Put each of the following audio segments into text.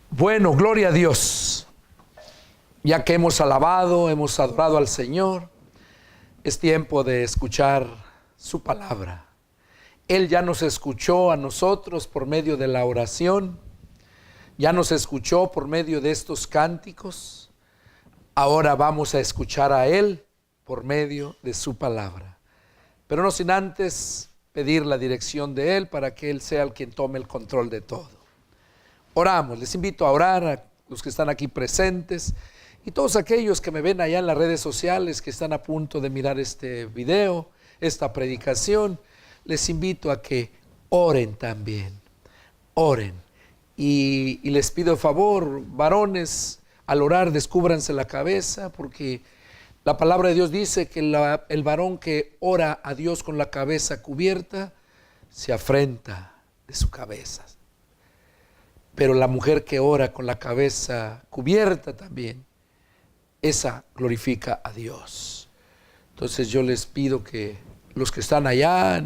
Bueno, gloria a Dios. Ya que hemos alabado, hemos adorado al Señor, es tiempo de escuchar su palabra. Él ya nos escuchó a nosotros por medio de la oración, ya nos escuchó por medio de estos cánticos. Ahora vamos a escuchar a Él por medio de su palabra. Pero no sin antes pedir la dirección de Él para que Él sea el quien tome el control de todo. Oramos, les invito a orar a los que están aquí presentes y todos aquellos que me ven allá en las redes sociales que están a punto de mirar este video, esta predicación. Les invito a que oren también, oren. Y les pido favor, varones, al orar descúbranse la cabeza, porque la palabra de Dios dice que el varón que ora a Dios con la cabeza cubierta se afrenta de su cabeza. Pero la mujer que ora con la cabeza cubierta también, esa glorifica a Dios. Entonces yo les pido que los que están allá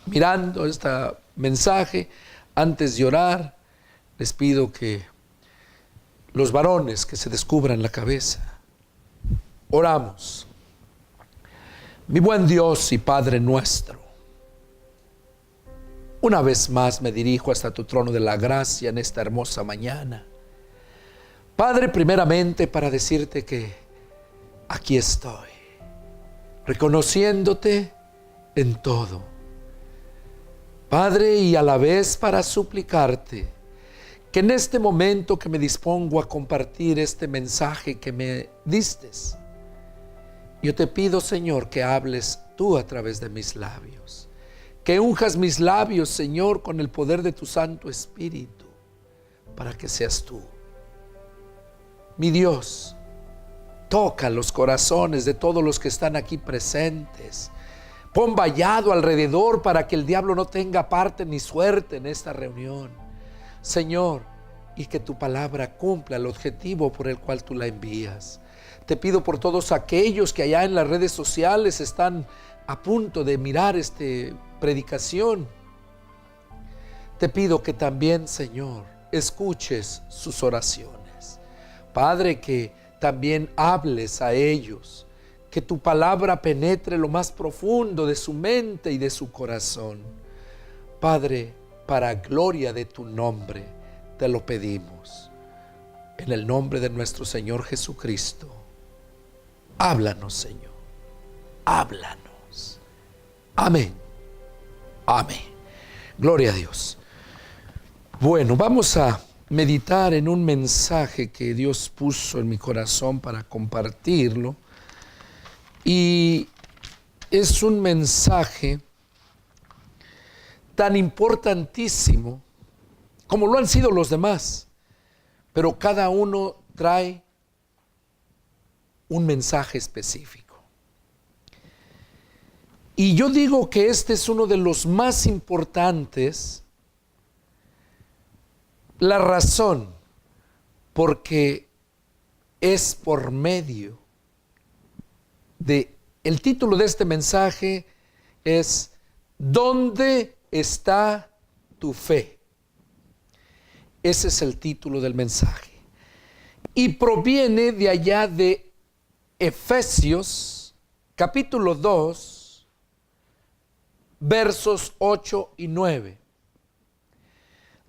mirando este mensaje, antes de orar, les pido que los varones que se descubran la cabeza. Oramos. Mi buen Dios y Padre nuestro, una vez más me dirijo hasta tu trono de la gracia en esta hermosa mañana. Padre, primeramente para decirte que aquí estoy, reconociéndote en todo. Padre, y a la vez para suplicarte que en este momento que me dispongo a compartir este mensaje que me distes, yo te pido, Señor, que hables tú a través de mis labios. Que unjas mis labios, Señor, con el poder de tu Santo Espíritu, para que seas tú. Mi Dios, toca los corazones de todos los que están aquí presentes. Pon vallado alrededor para que el diablo no tenga parte ni suerte en esta reunión. Señor, y que tu palabra cumpla el objetivo por el cual tú la envías. Te pido por todos aquellos que allá en las redes sociales están a punto de mirar esta predicación. Te pido que también, Señor, escuches sus oraciones. Padre, que también hables a ellos, que tu palabra penetre lo más profundo de su mente y de su corazón. Padre, para gloria de tu nombre, te lo pedimos. En el nombre de nuestro Señor Jesucristo, háblanos, Señor, háblanos. Amén. Amén. Gloria a Dios. Bueno, vamos a meditar en un mensaje que Dios puso en mi corazón para compartirlo. Y es un mensaje tan importantísimo como lo han sido los demás, pero cada uno trae un mensaje específico. Y yo digo que este es uno de los más importantes. La razón, porque es por medio de, el título de este mensaje es ¿Dónde está tu fe? Ese es el título del mensaje. Y proviene de allá de Efesios, capítulo 2, versos 8 y 9,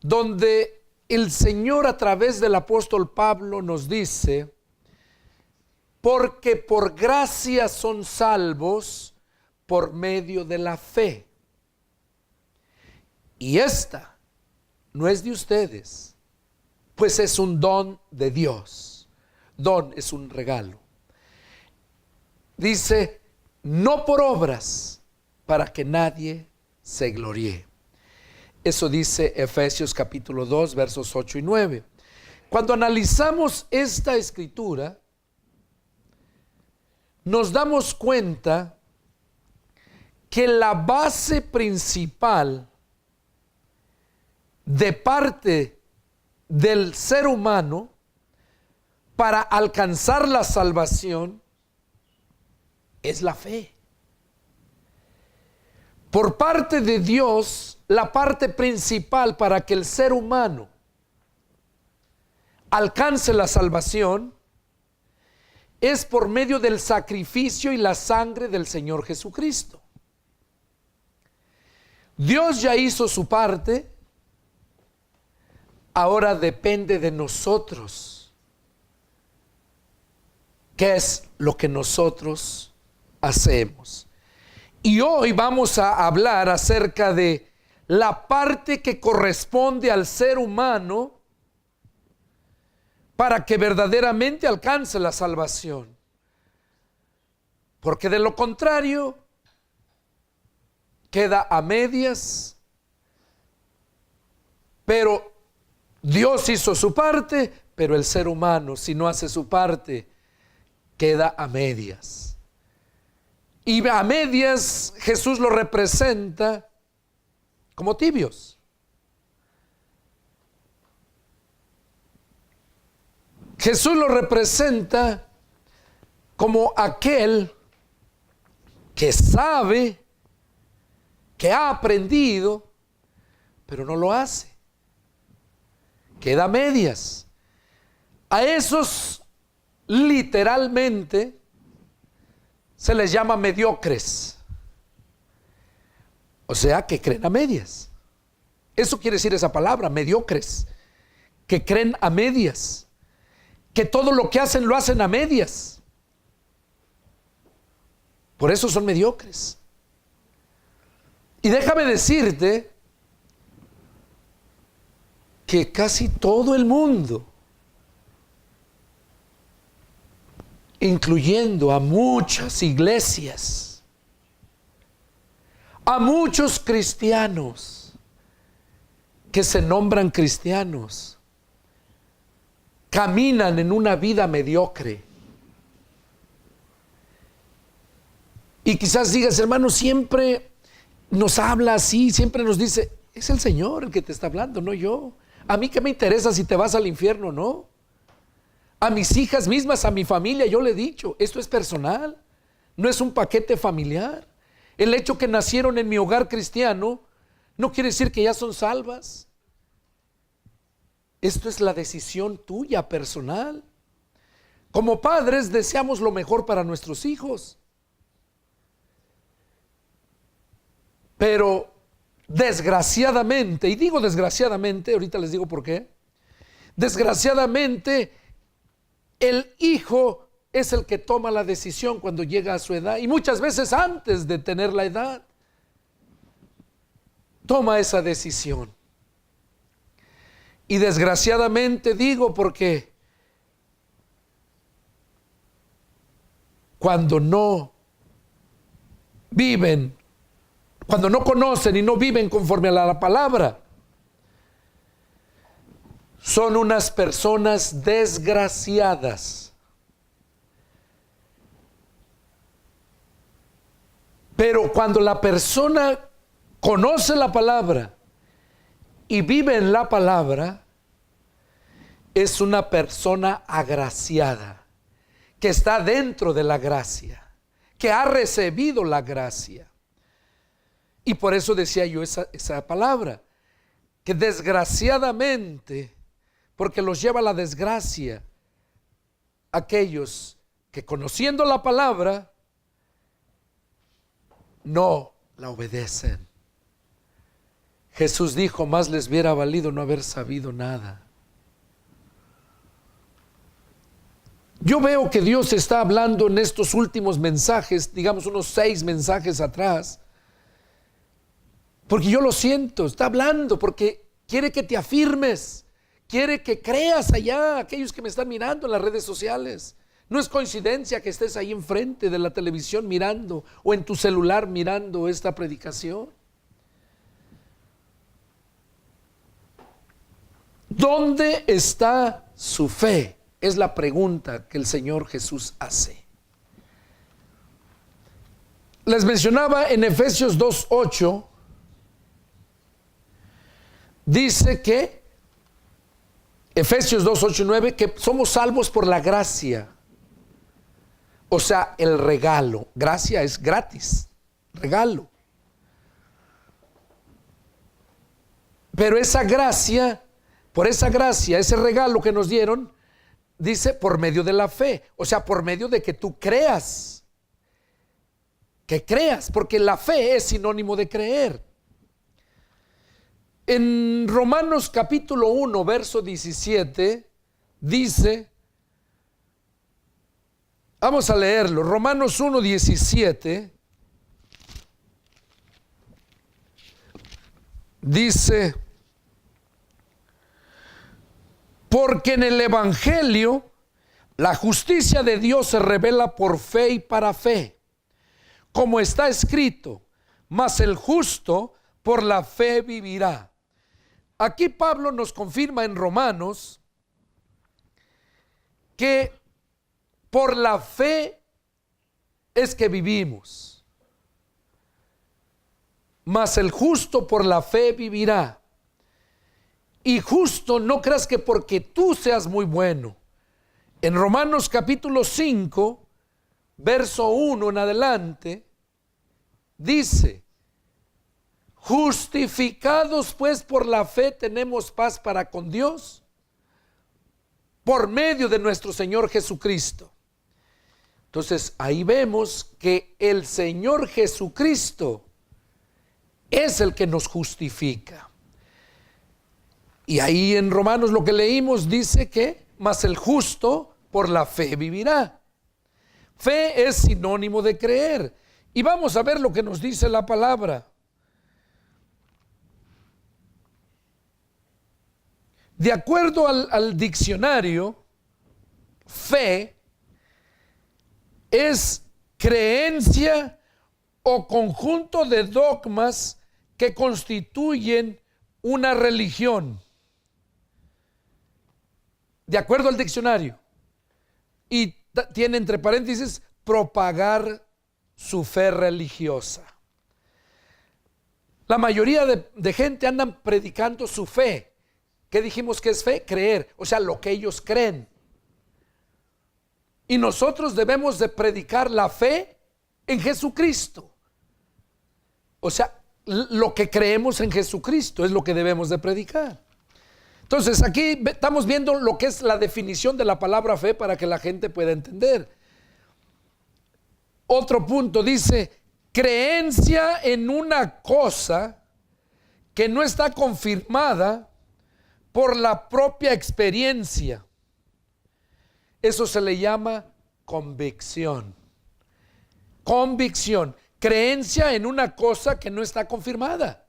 donde el Señor a través del apóstol Pablo nos dice: porque por gracia son salvos por medio de la fe. Y esta no es de ustedes, pues es un don de Dios. Don es un regalo. Dice, no por obras, para que nadie se gloríe. Eso dice Efesios capítulo 2, versos 8 y 9. Cuando analizamos esta escritura, nos damos cuenta que la base principal de parte del ser humano para alcanzar la salvación es la fe. Por parte de Dios, la parte principal para que el ser humano alcance la salvación es por medio del sacrificio y la sangre del Señor Jesucristo. Dios ya hizo su parte, ahora depende de nosotros. ¿Qué es lo que nosotros hacemos? Y hoy vamos a hablar acerca de la parte que corresponde al ser humano para que verdaderamente alcance la salvación. Porque de lo contrario, queda a medias. Pero Dios hizo su parte, pero el ser humano, si no hace su parte, queda a medias. Y a medias Jesús lo representa como tibios. Jesús lo representa como aquel que sabe, que ha aprendido, pero no lo hace. Queda a medias. A esos literalmente se les llama mediocres. O sea, que creen a medias. Eso quiere decir esa palabra, mediocres. Que creen a medias. Que todo lo que hacen lo hacen a medias. Por eso son mediocres. Y déjame decirte que casi todo el mundo, incluyendo a muchas iglesias, a muchos cristianos que se nombran cristianos, caminan en una vida mediocre. Y quizás digas, hermano, siempre nos habla así, siempre nos dice, es el Señor el que te está hablando, no yo. A mí qué me interesa si te vas al infierno o no. A mis hijas mismas, a mi familia, yo le he dicho, esto es personal, no es un paquete familiar. El hecho que nacieron en mi hogar cristiano no quiere decir que ya son salvas. Esto es la decisión tuya personal. Como padres deseamos lo mejor para nuestros hijos. Pero desgraciadamente, y digo desgraciadamente, ahorita les digo por qué. Desgraciadamente, el hijo es el que toma la decisión cuando llega a su edad, y muchas veces antes de tener la edad, toma esa decisión. Y desgraciadamente digo porque cuando no viven, cuando no conocen y no viven conforme a la palabra, son unas personas desgraciadas. Pero cuando la persona conoce la palabra y vive en la palabra, es una persona agraciada, que está dentro de la gracia, que ha recibido la gracia. Y por eso decía yo esa palabra, que desgraciadamente, porque los lleva a la desgracia, aquellos que conociendo la palabra, no la obedecen. Jesús dijo, más les hubiera valido no haber sabido nada. Yo veo que Dios está hablando en estos últimos mensajes, digamos unos 6 mensajes atrás, porque yo lo siento, está hablando porque quiere que te afirmes, quiere que creas allá, aquellos que me están mirando en las redes sociales. No es coincidencia que estés ahí enfrente de la televisión mirando o en tu celular mirando esta predicación. ¿Dónde está su fe? Es la pregunta que el Señor Jesús hace. Les mencionaba en Efesios 2:8, dice que, Efesios 2:8 y 9, que somos salvos por la gracia. O sea, el regalo. Gracia es gratis, regalo. Pero esa gracia por esa gracia, ese regalo que nos dieron, dice por medio de la fe, o sea, por medio de que tú creas, porque la fe es sinónimo de creer. En Romanos capítulo 1, verso 17, dice, vamos a leerlo, Romanos 1, 17, dice, porque en el Evangelio la justicia de Dios se revela por fe y para fe, como está escrito, mas el justo por la fe vivirá. Aquí Pablo nos confirma en Romanos que por la fe es que vivimos, mas el justo por la fe vivirá. Y justo, no creas que porque tú seas muy bueno. En Romanos capítulo 5, verso 1 en adelante, dice, justificados pues por la fe tenemos paz para con Dios, por medio de nuestro Señor Jesucristo. Entonces ahí vemos que el Señor Jesucristo es el que nos justifica. Y ahí en Romanos lo que leímos dice que, mas el justo por la fe vivirá. Fe es sinónimo de creer. Y vamos a ver lo que nos dice la palabra. De acuerdo al diccionario, fe es creencia o conjunto de dogmas que constituyen una religión. De acuerdo al diccionario. Y tiene entre paréntesis, propagar su fe religiosa. La mayoría de gente andan predicando su fe. ¿Qué dijimos que es fe? Creer, o sea, lo que ellos creen. Y nosotros debemos de predicar la fe en Jesucristo. O sea, lo que creemos en Jesucristo es lo que debemos de predicar. Entonces aquí estamos viendo lo que es la definición de la palabra fe para que la gente pueda entender. Otro punto dice, creencia en una cosa que no está confirmada por la propia experiencia. Eso se le llama convicción. Convicción, creencia en una cosa que no está confirmada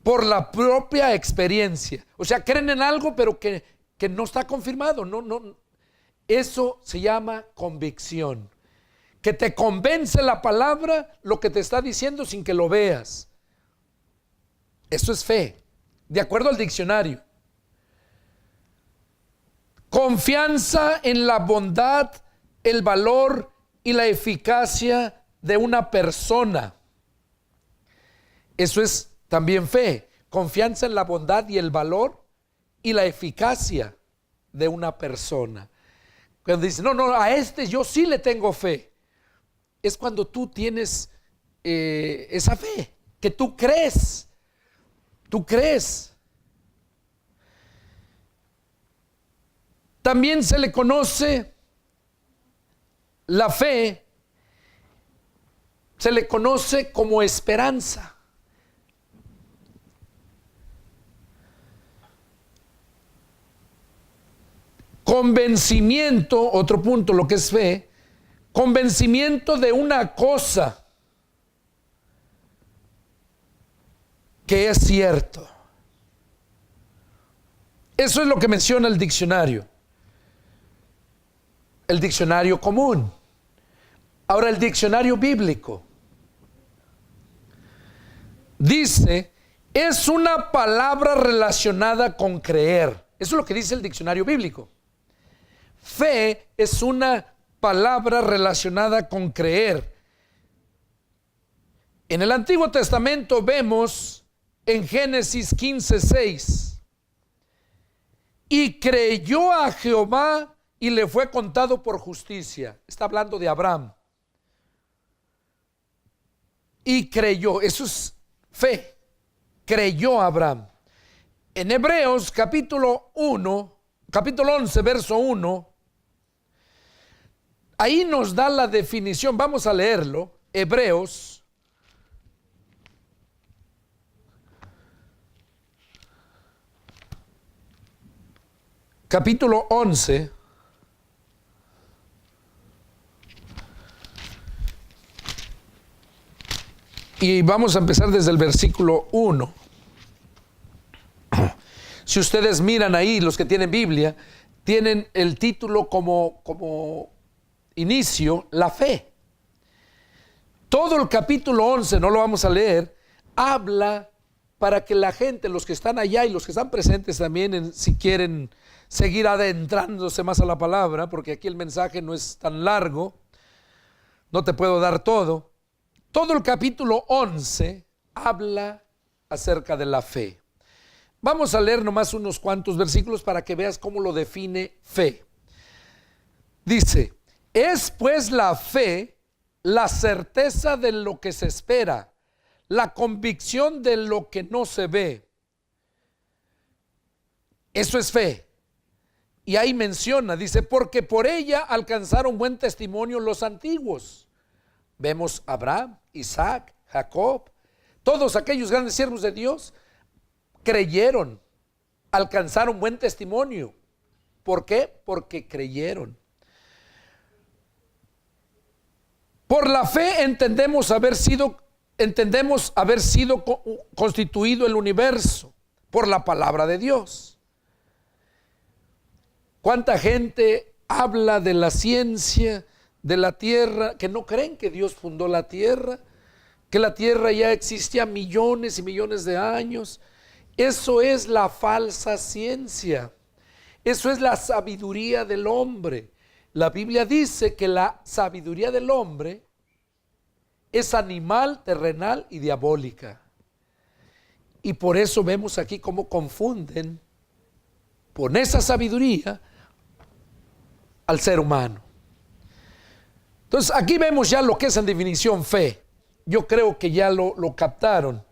por la propia experiencia. O sea, creen en algo pero que no está confirmado. No. Eso se llama convicción. Que te convence la palabra, lo que te está diciendo sin que lo veas. Eso es fe, de acuerdo al diccionario. Confianza en la bondad, el valor y la eficacia de una persona. Eso es también fe, confianza en la bondad y el valor y la eficacia de una persona. Cuando dice, no, a este yo sí le tengo fe. Es cuando tú tienes esa fe, que tú crees. Tú crees. También se le conoce la fe, se le conoce como esperanza. Convencimiento, otro punto, lo que es fe, convencimiento de una cosa que es cierto. Eso es lo que menciona el diccionario común. Ahora el diccionario bíblico dice, es una palabra relacionada con creer. Eso es lo que dice el diccionario bíblico. Fe es una palabra relacionada con creer. En el Antiguo Testamento vemos en Génesis 15:6, y creyó a Jehová y le fue contado por justicia. Está hablando de Abraham. Y creyó, eso es fe, creyó Abraham. En Hebreos capítulo 11, verso 1, ahí nos da la definición. Vamos a leerlo. Hebreos capítulo 11. Y vamos a empezar desde el versículo 1. Si ustedes miran ahí, los que tienen Biblia, tienen el título como inicio, la fe. Todo el capítulo 11, no lo vamos a leer, habla para que la gente, los que están allá y los que están presentes también, si quieren seguir adentrándose más a la palabra, porque aquí el mensaje no es tan largo, no te puedo dar todo. Todo el capítulo 11 habla acerca de la fe. Vamos a leer nomás unos cuantos versículos para que veas cómo lo define fe. Dice, es pues la fe la certeza de lo que se espera, la convicción de lo que no se ve. Eso es fe. Y ahí menciona, dice, porque por ella alcanzaron buen testimonio los antiguos. Vemos a Abraham, Isaac, Jacob, todos aquellos grandes siervos de Dios creyeron, alcanzaron buen testimonio. ¿Por qué? Porque creyeron. Por la fe entendemos haber sido constituido el universo por la palabra de Dios. ¿Cuánta gente habla de la ciencia, de la tierra, que no creen que Dios fundó la tierra, que la tierra ya existía millones y millones de años? Eso es la falsa ciencia. Eso es la sabiduría del hombre. La Biblia dice que la sabiduría del hombre es animal, terrenal y diabólica. Y por eso vemos aquí cómo confunden con esa sabiduría al ser humano. Entonces aquí vemos ya lo que es en definición fe. Yo creo que ya lo captaron.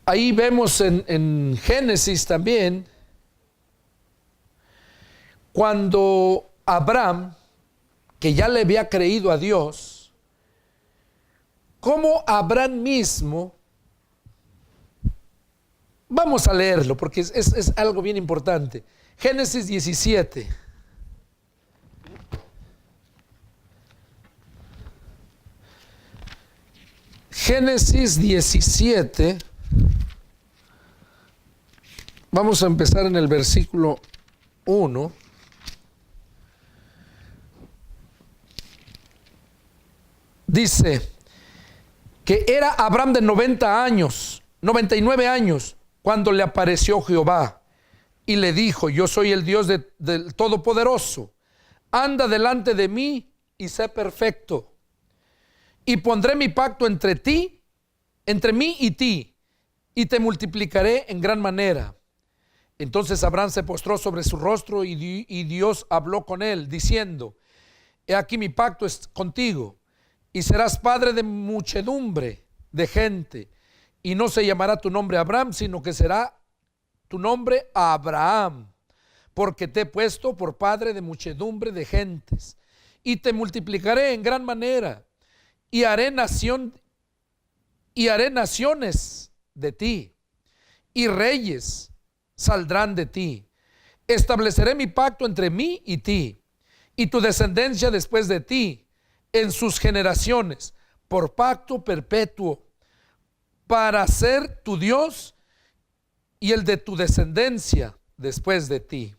Ahí vemos en Génesis también, cuando Abraham, que ya le había creído a Dios, como Abraham mismo, vamos a leerlo porque es algo bien importante. Génesis 17. Génesis 17. Vamos a empezar en el versículo 1. Dice que era Abraham de 99 años, cuando le apareció Jehová y le dijo: yo soy el Dios del Todopoderoso, anda delante de mí y sé perfecto, y pondré mi pacto entre mí y ti, y te multiplicaré en gran manera. Entonces Abraham se postró sobre su rostro y Dios habló con él, diciendo: he aquí mi pacto es contigo, y serás padre de muchedumbre de gente, y no se llamará tu nombre Abraham, sino que será tu nombre Abraham, porque te he puesto por padre de muchedumbre de gentes, y te multiplicaré en gran manera, y haré naciones de ti, y reyes saldrán de ti. Estableceré mi pacto entre mí y ti, y tu descendencia después de ti, en sus generaciones, por pacto perpetuo, para ser tu Dios y el de tu descendencia después de ti.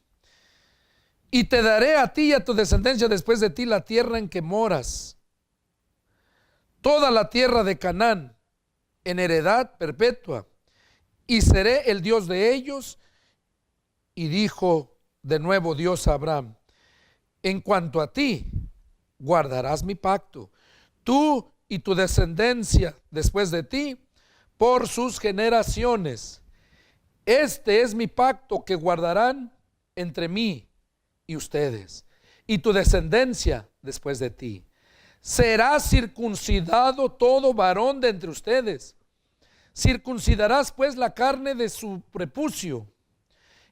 Y te daré a ti y a tu descendencia después de ti la tierra en que moras, toda la tierra de Canaán, en heredad perpetua, y seré el Dios de ellos. Y dijo de nuevo Dios a Abraham: en cuanto a ti, guardarás mi pacto, tú y tu descendencia después de ti, por sus generaciones. Este es mi pacto que guardarán entre mí y ustedes. y tu descendencia después de ti. Será circuncidado todo varón de entre ustedes. Circuncidarás pues la carne de su prepucio,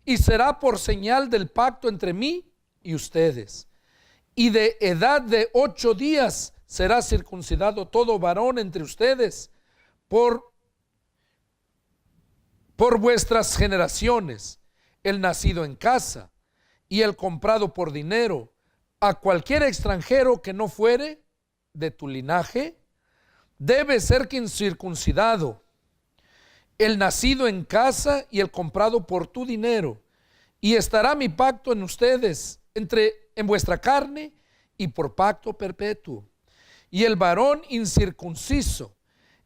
y será por señal del pacto entre mí y ustedes. Y de edad de 8 días será circuncidado todo varón entre ustedes por vuestras generaciones, el nacido en casa y el comprado por dinero, a cualquier extranjero que no fuere de tu linaje, debe ser circuncidado, el nacido en casa y el comprado por tu dinero, y estará mi pacto en ustedes, en vuestra carne, y por pacto perpetuo. Y el varón incircunciso,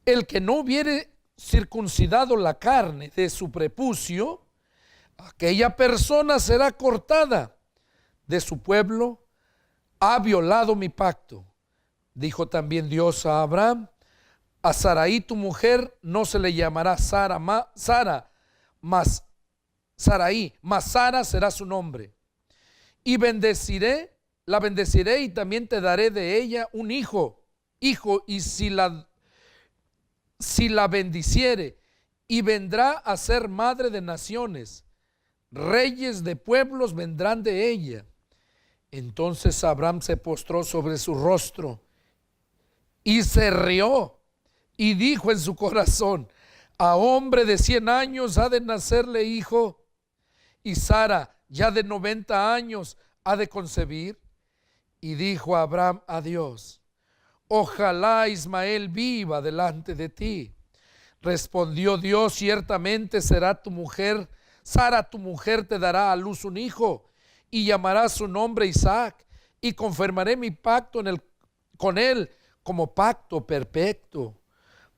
el que no hubiere circuncidado la carne de su prepucio, aquella persona será cortada de su pueblo, ha violado mi pacto. Dijo también Dios a Abraham: a Sarai tu mujer no se le llamará Sara, mas Sarai, mas Sara será su nombre. Y la bendeciré y también te daré de ella un hijo, y si la bendiciere, y vendrá a ser madre de naciones, reyes de pueblos vendrán de ella. Entonces Abraham se postró sobre su rostro y se rió y dijo en su corazón: a hombre de 100 años ha de nacerle hijo, y Sara ya de 90 años ha de concebir. Y dijo Abraham a Dios: ojalá Ismael viva delante de ti. Respondió Dios: ciertamente será tu mujer, Sara tu mujer te dará a luz un hijo, y llamará su nombre Isaac, y confirmaré mi pacto con él como pacto perpetuo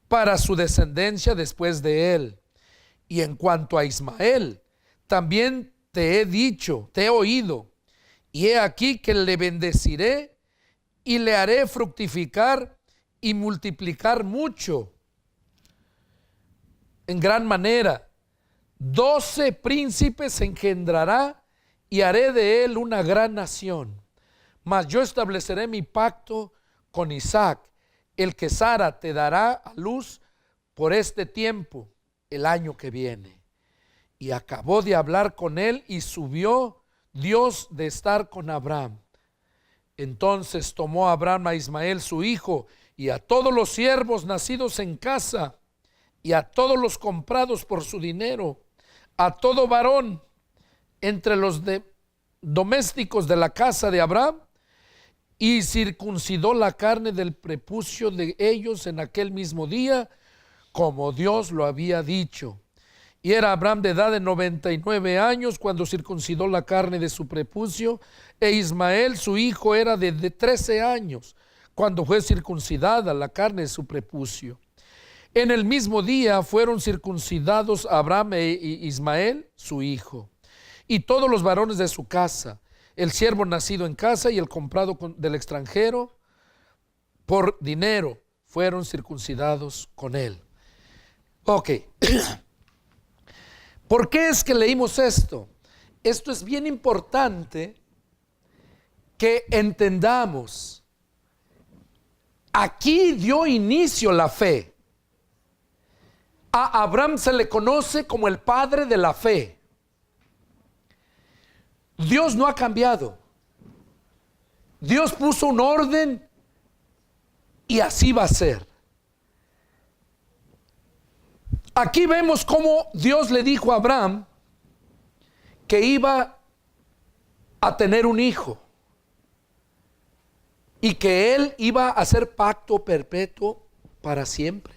para su descendencia después de él. Y en cuanto a Ismael, también te he oído, y he aquí que le bendeciré y le haré fructificar y multiplicar mucho, en gran manera. 12 príncipes engendrará y haré de él una gran nación. Mas yo estableceré mi pacto con Isaac, el que Sara te dará a luz por este tiempo, el año que viene. Y acabó de hablar con él, y subió Dios de estar con Abraham. Entonces tomó Abraham a Ismael su hijo, y a todos los siervos nacidos en casa, y a todos los comprados por su dinero, a todo varón entre los domésticos de la casa de Abraham, y circuncidó la carne del prepucio de ellos en aquel mismo día, como Dios lo había dicho. Y era Abraham de edad de 99 años cuando circuncidó la carne de su prepucio, e Ismael su hijo era de 13 años cuando fue circuncidada la carne de su prepucio. En el mismo día fueron circuncidados Abraham e Ismael su hijo, y todos los varones de su casa, el siervo nacido en casa y el comprado del extranjero por dinero, fueron circuncidados con él. Ok. ¿Por qué es que leímos esto? Esto es bien importante que entendamos. Aquí dio inicio la fe. A Abraham se le conoce como el padre de la fe. Dios no ha cambiado. Dios puso un orden y así va a ser. Aquí vemos cómo Dios le dijo a Abraham que iba a tener un hijo y que él iba a hacer pacto perpetuo para siempre.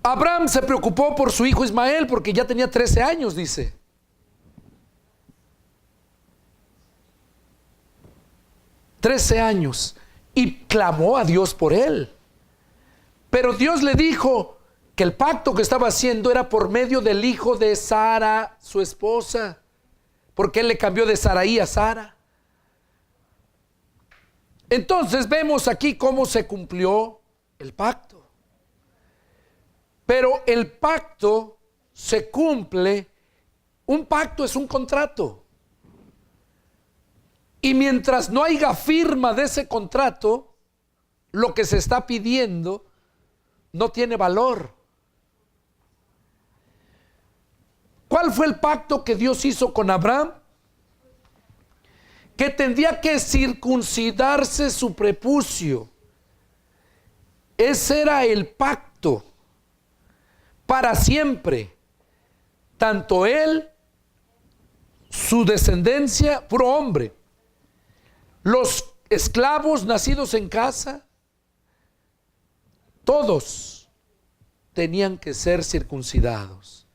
Abraham se preocupó por su hijo Ismael porque ya tenía 13 años, dice. $13 y clamó a Dios por él. Pero Dios le dijo que el pacto que estaba haciendo era por medio del hijo de Sara, su esposa, porque él le cambió de Sarai a Sara. Entonces vemos aquí cómo se cumplió el pacto. Pero el pacto se cumple. Un pacto es un contrato. Y mientras no haya firma de ese contrato, lo que se está pidiendo no tiene valor. ¿Cuál fue el pacto que Dios hizo con Abraham? Que tendría que circuncidarse su prepucio. Ese era el pacto para siempre. Tanto él, su descendencia, puro hombre, los esclavos nacidos en casa, todos tenían que ser circuncidados.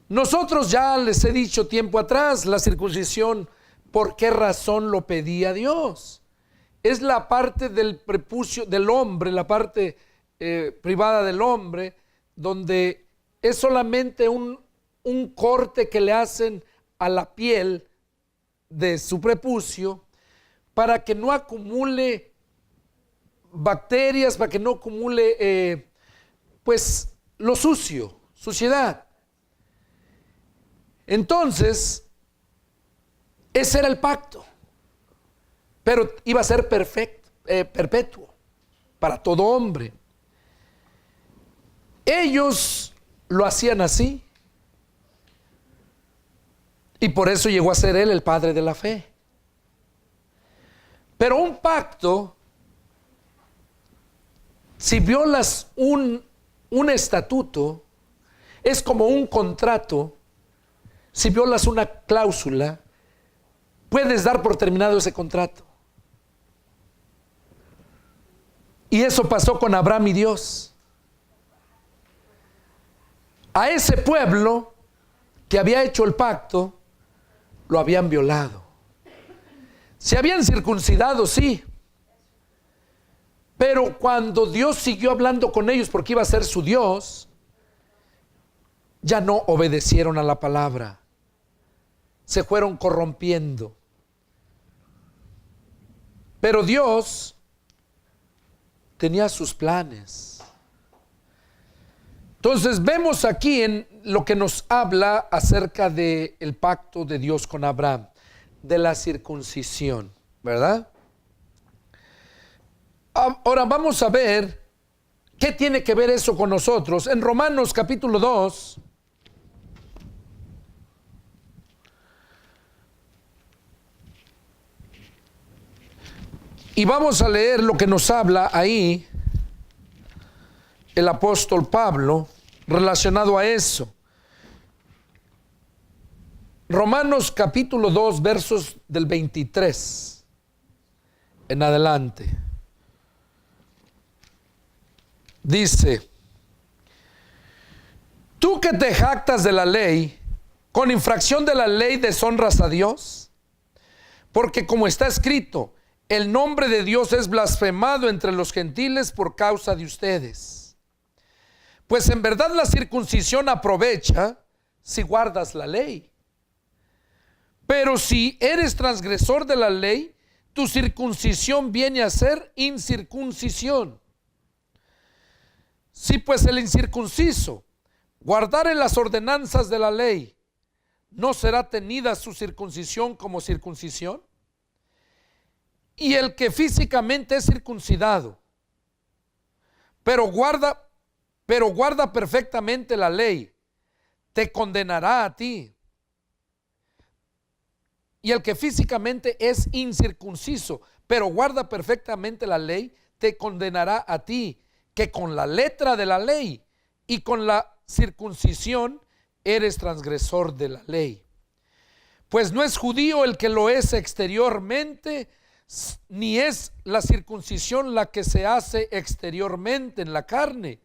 Nosotros ya les he dicho tiempo atrás, la circuncisión, ¿por qué razón lo pedía Dios? Es la parte del prepucio del hombre, la parte privada del hombre, donde es solamente un corte que le hacen a la piel de su prepucio para que no acumule bacterias, para que no acumule pues lo sucio, suciedad. Entonces, ese era el pacto, pero iba a ser perfecto, perpetuo para todo hombre. Ellos lo hacían así, y por eso llegó a ser él el padre de la fe. Pero un pacto, si violas un estatuto, es como un contrato. Si violas una cláusula, puedes dar por terminado ese contrato. Y eso pasó con Abraham y Dios. A ese pueblo que había hecho el pacto, lo habían violado. Se habían circuncidado, sí. Pero cuando Dios siguió hablando con ellos porque iba a ser su Dios, ya no obedecieron a la palabra. Se fueron corrompiendo. Pero Dios tenía sus planes. Entonces vemos aquí en lo que nos habla acerca del pacto de Dios con Abraham, de la circuncisión, ¿verdad? Ahora vamos a ver qué tiene que ver eso con nosotros. En Romanos capítulo 2, y vamos a leer lo que nos habla ahí el apóstol Pablo relacionado a eso. Romanos capítulo 2, versos del 23 en adelante. Dice: tú que te jactas de la ley, con infracción de la ley deshonras a Dios, porque como está escrito, el nombre de Dios es blasfemado entre los gentiles por causa de ustedes. Pues en verdad la circuncisión aprovecha si guardas la ley. Pero si eres transgresor de la ley, tu circuncisión viene a ser incircuncisión. Si pues el incircunciso guardare las ordenanzas de la ley, ¿no será tenida su circuncisión como circuncisión? Y el que físicamente es circuncidado, pero guarda perfectamente la ley, te condenará a ti. Y el que físicamente es incircunciso, pero guarda perfectamente la ley, te condenará a ti, que con la letra de la ley y con la circuncisión eres transgresor de la ley. Pues no es judío el que lo es exteriormente, ni es la circuncisión la que se hace exteriormente en la carne,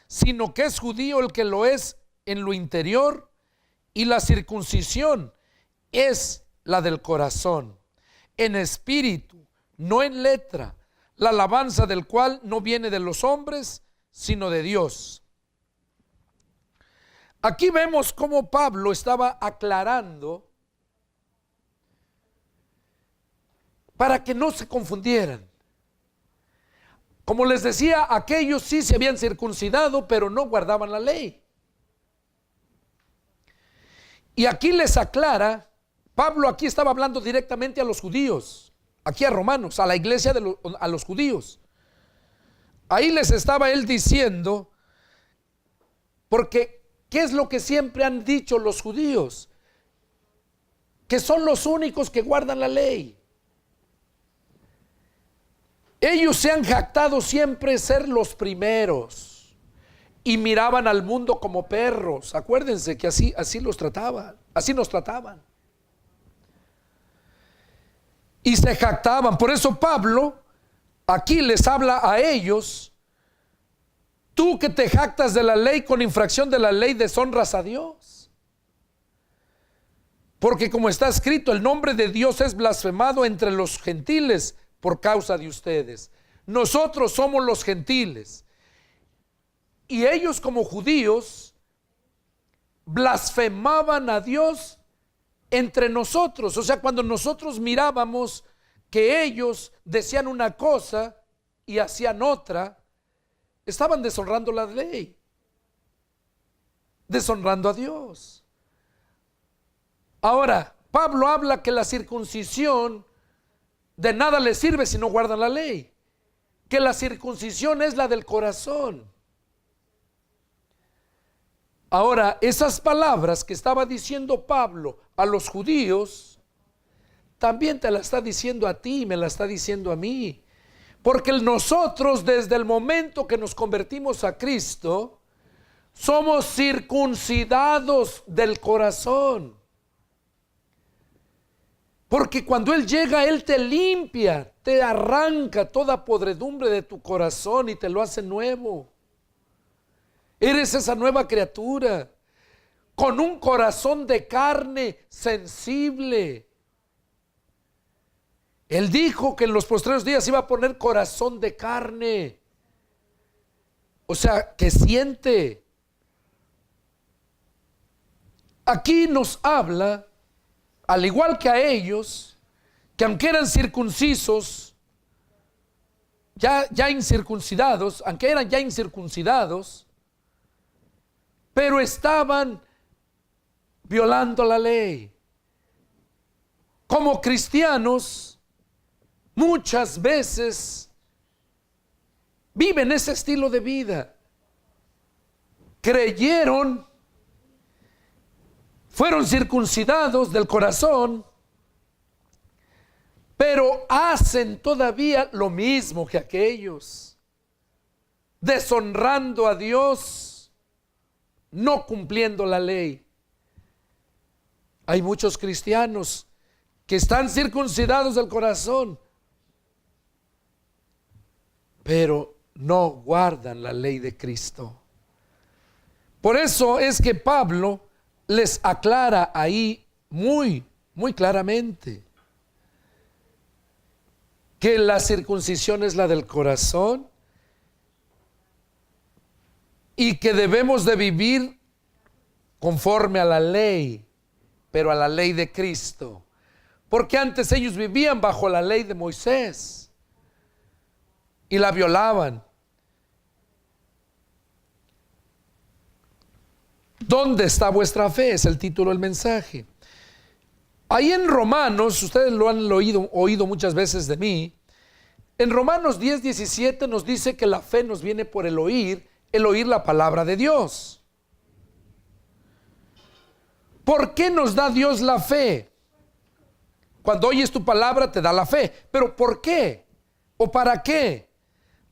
sino que es judío el que lo es en lo interior, y la circuncisión es la del corazón, en espíritu, no en letra, la alabanza del cual no viene de los hombres, sino de Dios. Aquí vemos cómo Pablo estaba aclarando para que no se confundieran. Como les decía, aquellos sí se habían circuncidado, pero no guardaban la ley. Y aquí les aclara Pablo aquí estaba hablando directamente a los judíos, aquí a Romanos, a la iglesia a los judíos. Ahí les estaba él diciendo, porque ¿qué es lo que siempre han dicho los judíos? Que son los únicos que guardan la ley. Ellos se han jactado siempre ser los primeros y miraban al mundo como perros. Acuérdense que así los trataban, así nos trataban. Y se jactaban. Por eso Pablo aquí les habla a ellos: tú que te jactas de la ley, con infracción de la ley deshonras a Dios. Porque como está escrito, el nombre de Dios es blasfemado entre los gentiles por causa de ustedes. Nosotros somos los gentiles. Y ellos como judíos blasfemaban a Dios entre nosotros. O sea, cuando nosotros mirábamos que ellos decían una cosa y hacían otra, estaban deshonrando la ley, deshonrando a Dios. Ahora, Pablo habla que la circuncisión de nada les sirve si no guardan la ley, que la circuncisión es la del corazón. Ahora, esas palabras que estaba diciendo Pablo a los judíos, también te las está diciendo a ti, me las está diciendo a mí. Porque nosotros, desde el momento que nos convertimos a Cristo, somos circuncidados del corazón. Porque cuando Él llega, Él te limpia, te arranca toda podredumbre de tu corazón y te lo hace nuevo. Eres esa nueva criatura, con un corazón de carne sensible. Él dijo que en los postreros días iba a poner corazón de carne. O sea, que siente. Aquí nos habla, al igual que a ellos, que aunque eran circuncisos, ya incircuncidados, aunque eran ya incircuncidados, pero estaban violando la ley. Como cristianos, muchas veces viven ese estilo de vida. Creyeron, fueron circuncidados del corazón, pero hacen todavía lo mismo que aquellos, deshonrando a Dios, no cumpliendo la ley. Hay muchos cristianos que están circuncidados del corazón, pero no guardan la ley de Cristo. Por eso es que Pablo les aclara ahí muy claramente que la circuncisión es la del corazón y que debemos de vivir conforme a la ley, pero a la ley de Cristo. Porque antes ellos vivían bajo la ley de Moisés y la violaban. ¿Dónde está vuestra fe? Es el título del mensaje. Ahí en Romanos, ustedes lo han oído muchas veces de mí. En Romanos 10:17 nos dice que la fe nos viene por el oír la palabra de Dios. ¿Por qué nos da Dios la fe? Cuando oyes tu palabra te da la fe. ¿Pero por qué? ¿O para qué?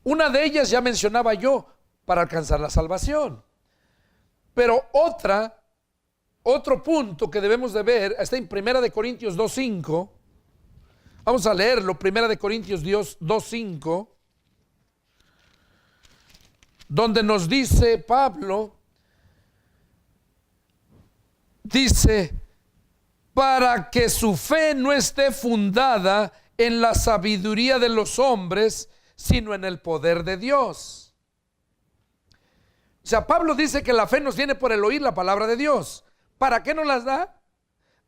Una de ellas ya mencionaba yo, para alcanzar la salvación. Pero otro punto que debemos de ver está en 1 Corintios 2:5. Vamos a leerlo, 1 Corintios 2:5, donde nos dice Pablo, dice, para que su fe no esté fundada en la sabiduría de los hombres, sino en el poder de Dios. O sea, Pablo dice que la fe nos viene por el oír la palabra de Dios. ¿Para qué nos las da?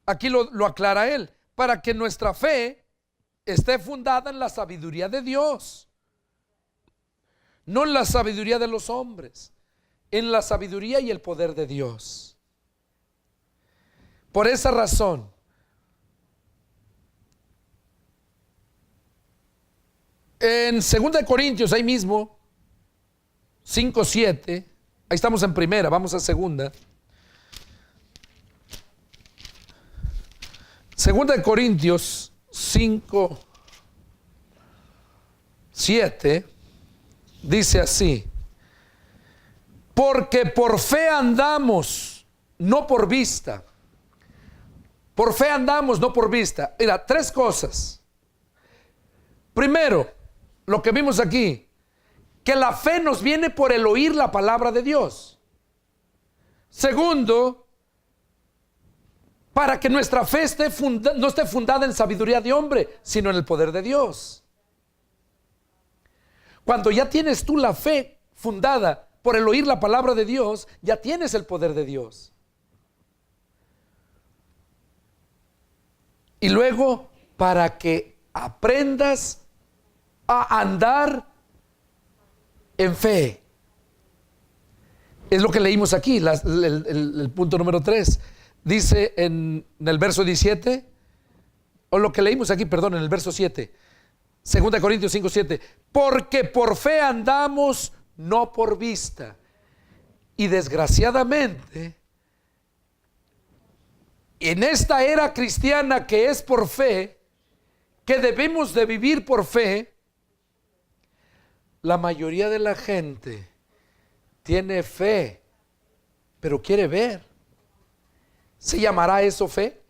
Aquí lo aclara él. Para que nuestra fe esté fundada en la sabiduría de Dios. No en la sabiduría de los hombres. En la sabiduría y el poder de Dios. Por esa razón, En 2 Corintios, ahí mismo, 5:7, ahí estamos en primera, vamos a segunda. 2 Corintios 5:7 dice así: porque por fe andamos, no por vista. Por fe andamos, no por vista. Mira, tres cosas. Primero, lo que vimos aquí, que la fe nos viene por el oír la palabra de Dios. Segundo, para que nuestra fe no esté fundada en sabiduría de hombre, sino en el poder de Dios. Cuando ya tienes tú la fe fundada por el oír la palabra de Dios, ya tienes el poder de Dios. Y luego, para que aprendas a andar en fe. Es lo que leímos aquí, el punto número 3. Dice en el verso 17, o lo que leímos aquí, perdón, en el verso 7, 2 Corintios 5:7, porque por fe andamos, no por vista. Y desgraciadamente, en esta era cristiana que es por fe, que debemos de vivir por fe, la mayoría de la gente tiene fe, pero quiere ver. ¿Se llamará eso fe?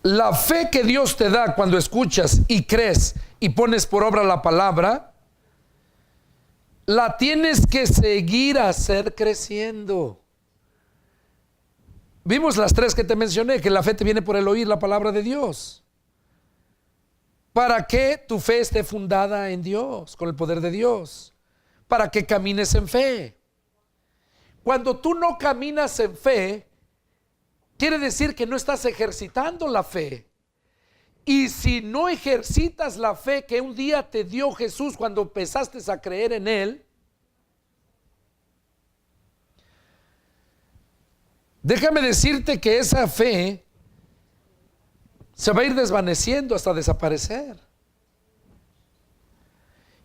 La fe que Dios te da cuando escuchas y crees y pones por obra la palabra, la tienes que seguir a hacer creciendo. Vimos las tres que te mencioné, que la fe te viene por el oír la palabra de Dios. Para que tu fe esté fundada en Dios, con el poder de Dios. Para que camines en fe. Cuando tú no caminas en fe, quiere decir que no estás ejercitando la fe. Y si no ejercitas la fe que un día te dio Jesús cuando empezaste a creer en Él, déjame decirte que esa fe se va a ir desvaneciendo hasta desaparecer.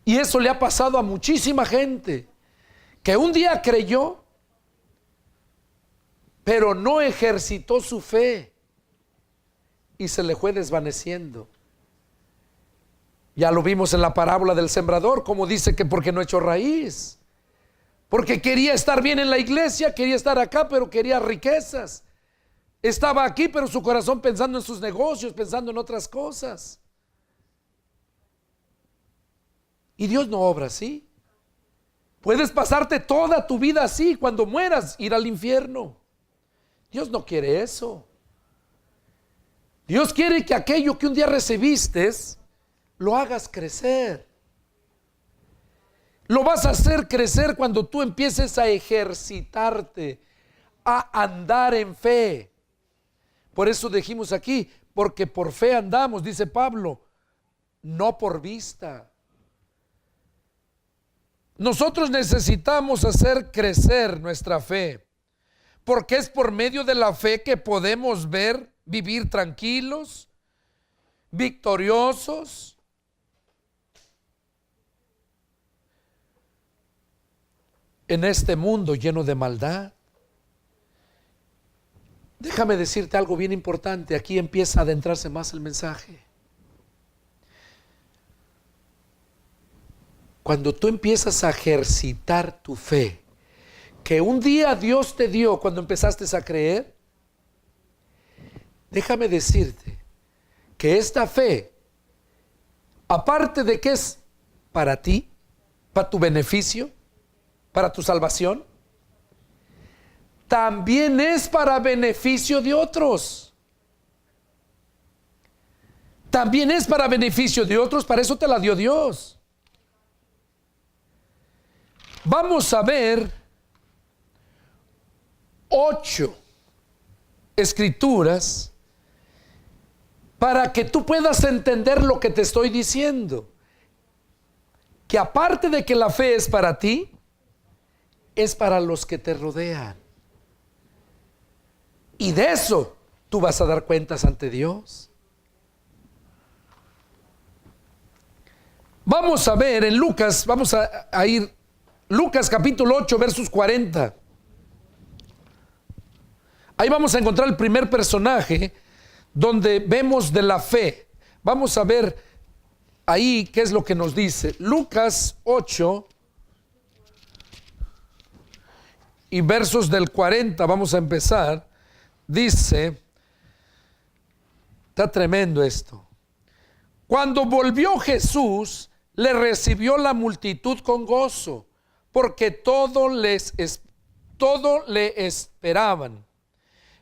Y eso le ha pasado a muchísima gente que un día creyó, pero no ejercitó su fe y se le fue desvaneciendo. Ya lo vimos en la parábola del sembrador, como dice que porque no echó raíz, porque quería estar bien en la iglesia, quería estar acá, pero quería riquezas. Estaba aquí, pero su corazón pensando en sus negocios, pensando en otras cosas. Y Dios no obra así. Puedes pasarte toda tu vida así, cuando mueras, ir al infierno. Dios no quiere eso. Dios quiere que aquello que un día recibiste, lo hagas crecer. Lo vas a hacer crecer cuando tú empieces a ejercitarte, a andar en fe. Por eso dijimos aquí, porque por fe andamos, dice Pablo, no por vista. Nosotros necesitamos hacer crecer nuestra fe, porque es por medio de la fe que podemos vivir tranquilos, victoriosos. En este mundo lleno de maldad. Déjame decirte algo bien importante. Aquí empieza a adentrarse más el mensaje. Cuando tú empiezas a ejercitar tu fe, que un día Dios te dio cuando empezaste a creer, déjame decirte que esta fe, aparte de que es para ti, para tu beneficio, para tu salvación, también es para beneficio de otros. También es para beneficio de otros, para eso te la dio Dios. Vamos a ver 8 escrituras para que tú puedas entender lo que te estoy diciendo. Que aparte de que la fe es para ti, es para los que te rodean. Y de eso tú vas a dar cuentas ante Dios. Vamos a ver en Lucas, vamos a ir, Lucas capítulo 8, versos 40. Ahí vamos a encontrar el primer personaje donde vemos de la fe. Vamos a ver ahí qué es lo que nos dice. Lucas 8 y versos del 40, vamos a empezar. Dice, está tremendo esto. Cuando volvió Jesús, le recibió la multitud con gozo, porque todo le esperaban.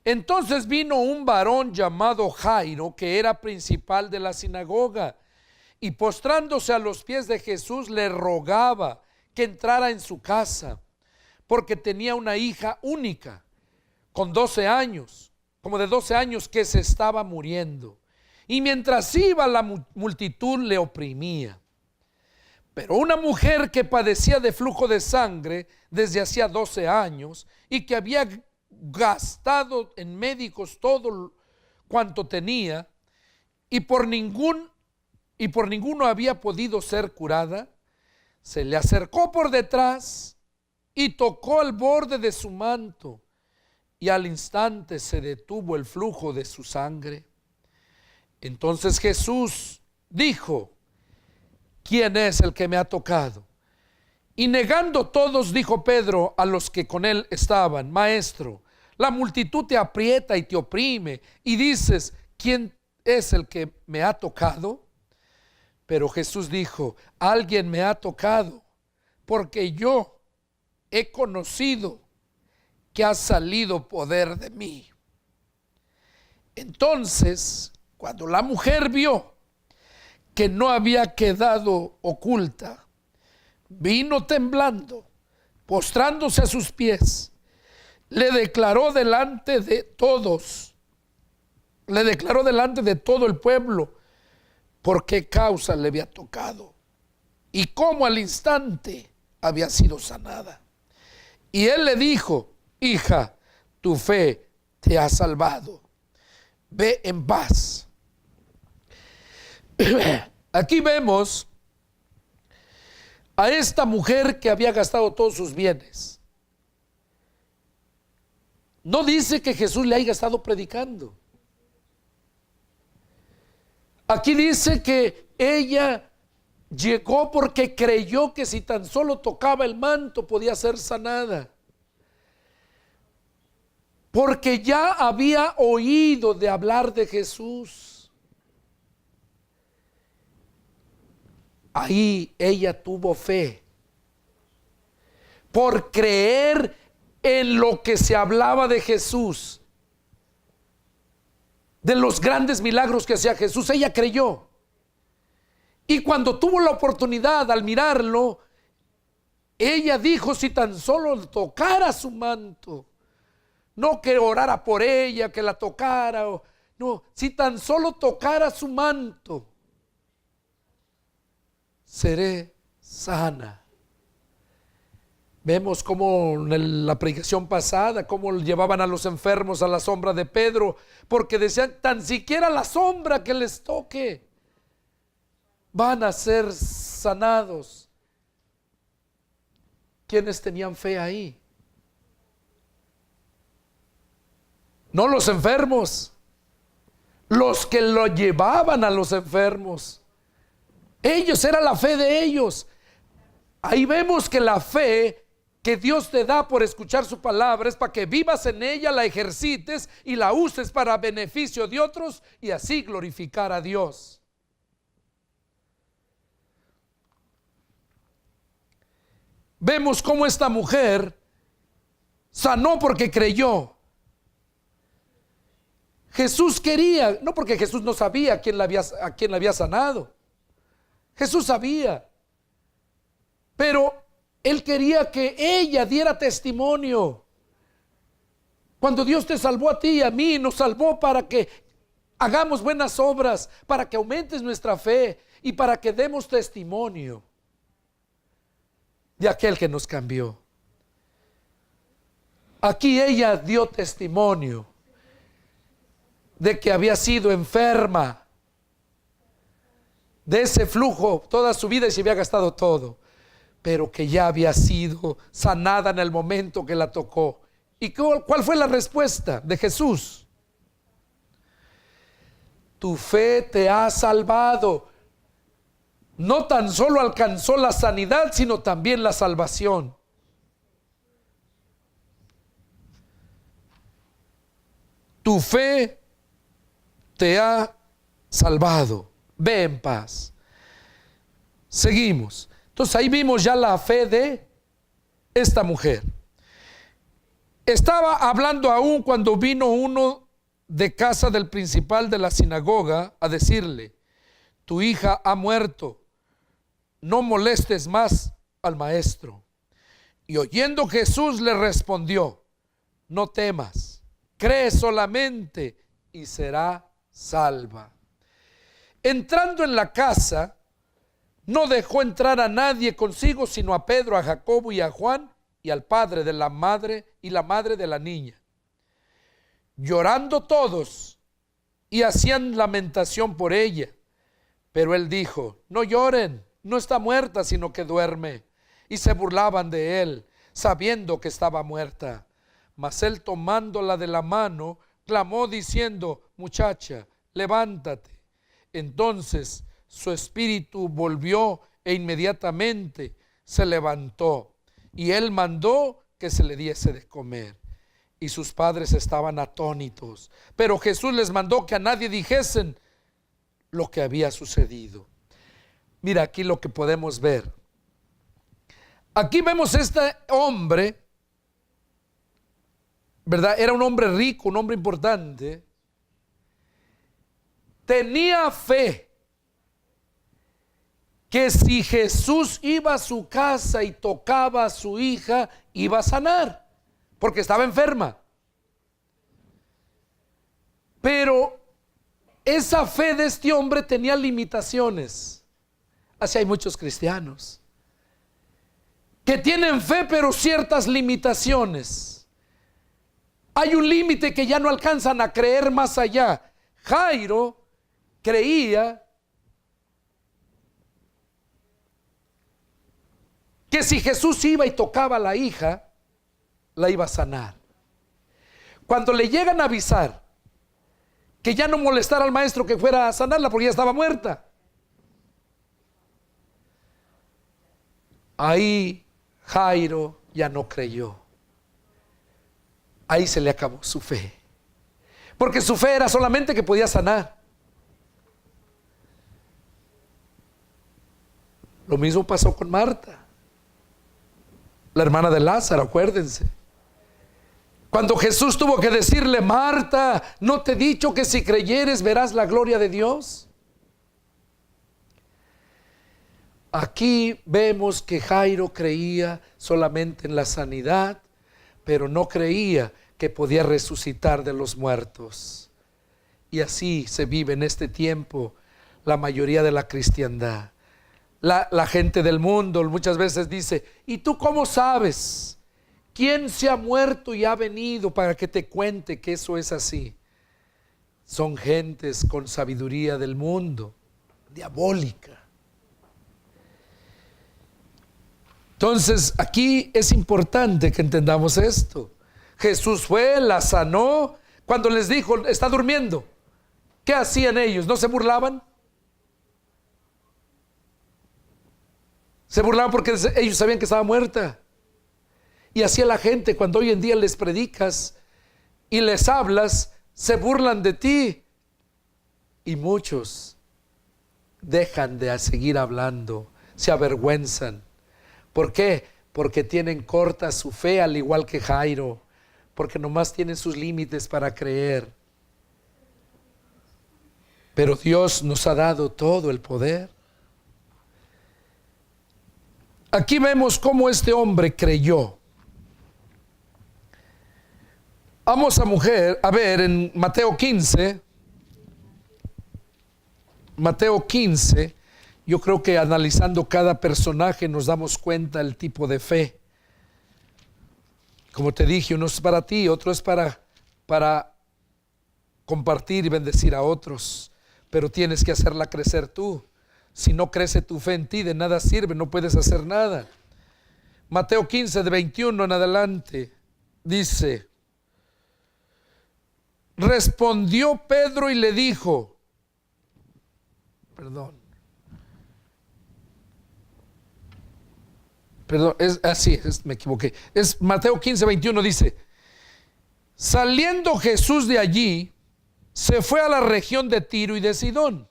Entonces vino un varón llamado Jairo, que era principal de la sinagoga, y postrándose a los pies de Jesús, le rogaba que entrara en su casa, porque tenía una hija única, con 12 años, como de 12 años, que se estaba muriendo. Y mientras iba, la multitud le oprimía. Pero una mujer que padecía de flujo de sangre desde hacía 12 años y que había gastado en médicos todo cuanto tenía y por ninguno había podido ser curada, se le acercó por detrás y tocó el borde de su manto, y al instante se detuvo el flujo de su sangre. Entonces Jesús dijo: ¿quién es el que me ha tocado? Y negando todos, dijo Pedro a los que con él estaban: Maestro, la multitud te aprieta y te oprime, y dices: ¿quién es el que me ha tocado? Pero Jesús dijo: alguien me ha tocado, porque yo he conocido que ha salido poder de mí. Entonces, cuando la mujer vio que no había quedado oculta, vino temblando, postrándose a sus pies, le declaró delante de todo el pueblo por qué causa le había tocado y cómo al instante había sido sanada. Y él le dijo: hija, tu fe te ha salvado, ve en paz. Aquí vemos a esta mujer que había gastado todos sus bienes. No dice que Jesús le haya estado predicando. Aquí dice que ella llegó porque creyó que si tan solo tocaba el manto podía ser sanada. Porque ya había oído de hablar de Jesús. Ahí ella tuvo fe por creer en lo que se hablaba de Jesús, de los grandes milagros que hacía Jesús. Ella creyó, y cuando tuvo la oportunidad, al mirarlo, ella dijo: si tan solo tocara su manto, no que orara por ella, que la tocara, no, si tan solo tocara su manto, seré sana. Vemos como en la predicación pasada, cómo llevaban a los enfermos a la sombra de Pedro, porque decían: tan siquiera la sombra que les toque, van a ser sanados. ¿Quiénes tenían fe ahí? No los enfermos, los que lo llevaban a los enfermos. Ellos, era la fe de ellos. Ahí vemos que la fe que Dios te da por escuchar su palabra es para que vivas en ella, la ejercites y la uses para beneficio de otros y así glorificar a Dios. Vemos cómo esta mujer sanó porque creyó. Jesús quería, no porque Jesús no sabía a quién la había sanado. Jesús sabía, pero Él quería que ella diera testimonio. Cuando Dios te salvó a ti y a mí, nos salvó para que hagamos buenas obras, para que aumentes nuestra fe y para que demos testimonio de aquel que nos cambió. Aquí ella dio testimonio de que había sido enferma de ese flujo toda su vida y se había gastado todo, pero que ya había sido sanada en el momento que la tocó. ¿Y cuál fue la respuesta de Jesús? Tu fe te ha salvado. No tan solo alcanzó la sanidad, sino también la salvación. Tu fe te ha salvado. Ve en paz. Seguimos. Entonces ahí vimos ya la fe de esta mujer. Estaba hablando aún cuando vino uno de casa del principal de la sinagoga a decirle: tu hija ha muerto, no molestes más al maestro. Y oyendo Jesús le respondió: no temas, cree solamente y será salva. Entrando en la casa, no dejó entrar a nadie consigo, sino a Pedro, a Jacobo y a Juan, y al padre de la madre y la madre de la niña. Llorando todos, y hacían lamentación por ella. Pero él dijo: no lloren, no está muerta, sino que duerme. Y se burlaban de él, sabiendo que estaba muerta. Mas él, tomándola de la mano, clamó diciendo: muchacha, levántate. Entonces su espíritu volvió e inmediatamente se levantó. Y él mandó que se le diese de comer. Y sus padres estaban atónitos. Pero Jesús les mandó que a nadie dijesen lo que había sucedido. Mira aquí lo que podemos ver. Aquí vemos este hombre, ¿verdad? Era un hombre rico, un hombre importante. Tenía fe que si Jesús iba a su casa y tocaba a su hija, iba a sanar, porque estaba enferma. Pero esa fe de este hombre tenía limitaciones. Así hay muchos cristianos que tienen fe, pero ciertas limitaciones. Hay un límite que ya no alcanzan a creer más allá. Jairo creía que si Jesús iba y tocaba a la hija, la iba a sanar. Cuando le llegan a avisar que ya no molestara al maestro que fuera a sanarla porque ya estaba muerta, ahí Jairo ya no creyó. Ahí se le acabó su fe, porque su fe era solamente que podía sanar. Lo mismo pasó con Marta, la hermana de Lázaro, acuérdense. Cuando Jesús tuvo que decirle: Marta, ¿no te he dicho que si creyeres verás la gloria de Dios? Aquí vemos que Jairo creía solamente en la sanidad, pero no creía que podía resucitar de los muertos. Y así se vive en este tiempo la mayoría de la cristiandad. La gente del mundo muchas veces dice: ¿y tú cómo sabes? ¿Quién se ha muerto y ha venido para que te cuente que eso es así? Son gentes con sabiduría del mundo, diabólica. Entonces aquí es importante que entendamos esto. Jesús fue, la sanó. Cuando les dijo: está durmiendo, ¿qué hacían ellos? ¿No se burlaban? Se burlaban porque ellos sabían que estaba muerta. Y así a la gente, cuando hoy en día les predicas y les hablas, se burlan de ti. Y muchos dejan de seguir hablando, se avergüenzan. ¿Por qué? Porque tienen corta su fe, al igual que Jairo, porque nomás tienen sus límites para creer. Pero Dios nos ha dado todo el poder. Aquí vemos cómo este hombre creyó. Vamos a ver en Mateo 15. Mateo 15, yo creo que analizando cada personaje nos damos cuenta del tipo de fe. Como te dije, uno es para ti, otro es para compartir y bendecir a otros, pero tienes que hacerla crecer tú. Si no crece tu fe en ti, de nada sirve, no puedes hacer nada. Mateo 15, de 21 en adelante, dice: respondió Pedro y le dijo, perdón, es así, me equivoqué. Es Mateo 15, 21, dice: saliendo Jesús de allí, se fue a la región de Tiro y de Sidón.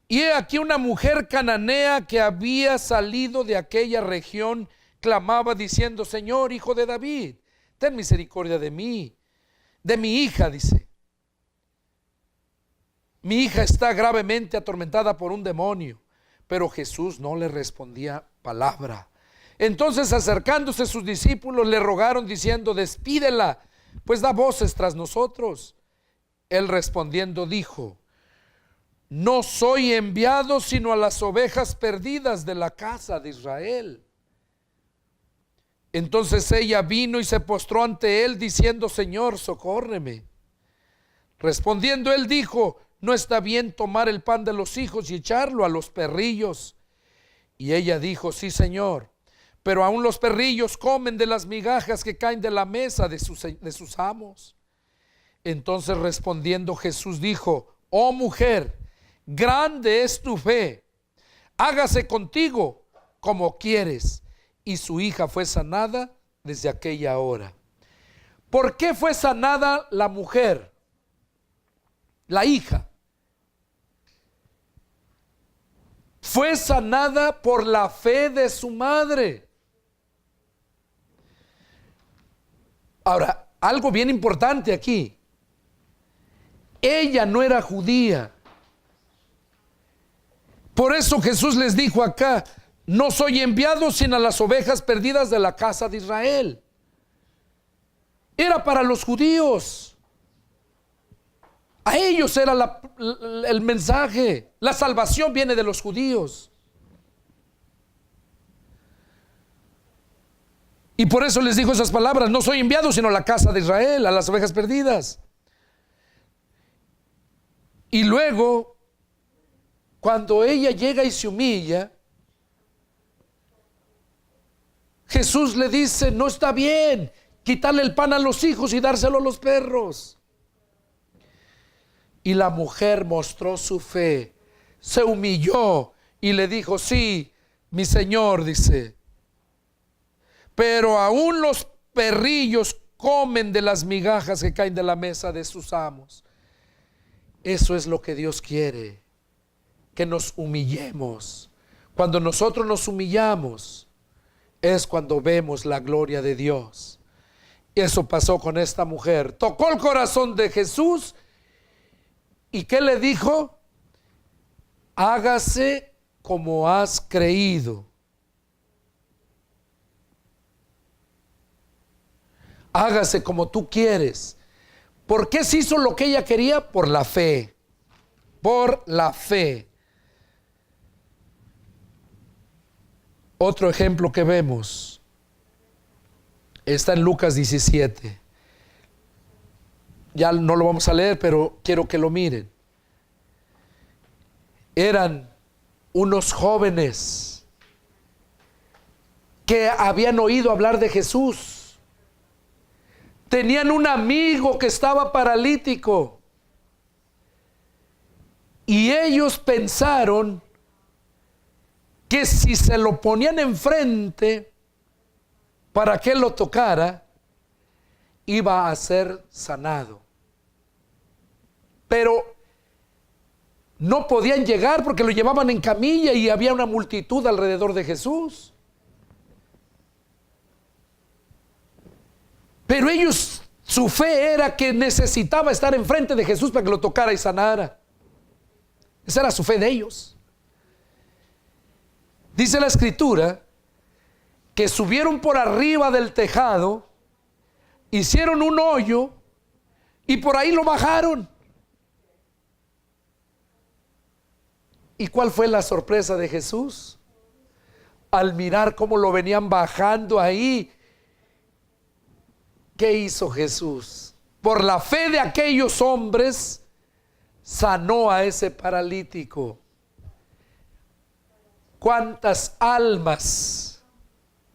Y he aquí una mujer cananea que había salido de aquella región, clamaba diciendo: Señor, hijo de David, ten misericordia de mí, de mi hija, dice. Mi hija está gravemente atormentada por un demonio. Pero Jesús no le respondía palabra. Entonces, acercándose sus discípulos, le rogaron diciendo: despídela, pues da voces tras nosotros. Él respondiendo dijo: no soy enviado sino a las ovejas perdidas de la casa de Israel. Entonces ella vino y se postró ante él diciendo: Señor, socórreme. Respondiendo él dijo: no está bien tomar el pan de los hijos y echarlo a los perrillos. Y ella dijo: sí, Señor, pero aún los perrillos comen de las migajas que caen de la mesa de sus amos. Entonces respondiendo Jesús dijo: oh mujer, grande es tu fe, hágase contigo como quieres. Y su hija fue sanada desde aquella hora. ¿Por qué fue sanada la mujer? La hija. Fue sanada por la fe de su madre. Ahora, algo bien importante aquí. Ella no era judía. Por eso Jesús les dijo acá: no soy enviado sino a las ovejas perdidas de la casa de Israel. Era para los judíos. A ellos era el mensaje. La salvación viene de los judíos. Y por eso les dijo esas palabras: no soy enviado sino a la casa de Israel, a las ovejas perdidas. Y luego, cuando ella llega y se humilla, Jesús le dice: no está bien quitarle el pan a los hijos y dárselo a los perros. Y la mujer mostró su fe, se humilló y le dijo: sí, mi Señor, dice, pero aún los perrillos comen de las migajas que caen de la mesa de sus amos. Eso es lo que Dios quiere, que nos humillemos. Cuando nosotros nos humillamos, es cuando vemos la gloria de Dios. Y eso pasó con esta mujer. Tocó el corazón de Jesús. ¿Y qué le dijo? Hágase como has creído. Hágase como tú quieres. ¿Por qué se hizo lo que ella quería? Por la fe. Por la fe. Otro ejemplo que vemos está en Lucas 17. Ya no lo vamos a leer, pero quiero que lo miren. Eran unos jóvenes que habían oído hablar de Jesús. Tenían un amigo que estaba paralítico. Y ellos pensaron que si se lo ponían enfrente para que él lo tocara, iba a ser sanado. Pero no podían llegar porque lo llevaban en camilla y había una multitud alrededor de Jesús. Pero ellos, su fe era que necesitaba estar enfrente de Jesús para que lo tocara y sanara. Esa era su fe de ellos. Dice la Escritura que subieron por arriba del tejado, hicieron un hoyo y por ahí lo bajaron. ¿Y cuál fue la sorpresa de Jesús? Al mirar cómo lo venían bajando ahí, ¿qué hizo Jesús? por la fe de aquellos hombres, sanó a ese paralítico. ¿Cuántas almas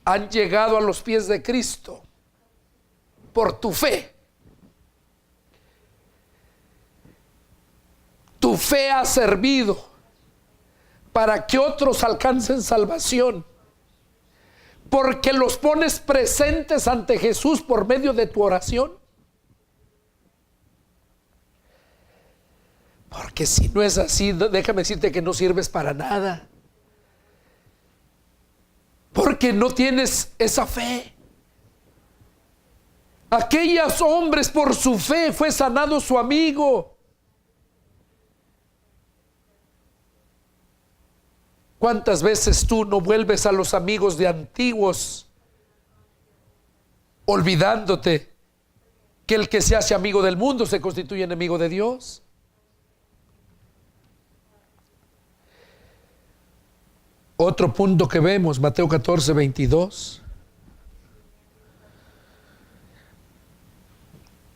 han llegado a los pies de Cristo por tu fe? Tu fe ha servido para que otros alcancen salvación, porque los pones presentes ante Jesús por medio de tu oración. Porque si no es así, déjame decirte que no sirves para nada, porque no tienes esa fe. Aquellos hombres, por su fe fue sanado su amigo. ¿Cuántas veces tú no vuelves a los amigos de antiguos, olvidándote que el que se hace amigo del mundo se constituye enemigo de Dios? Otro punto que vemos, Mateo 14, 22,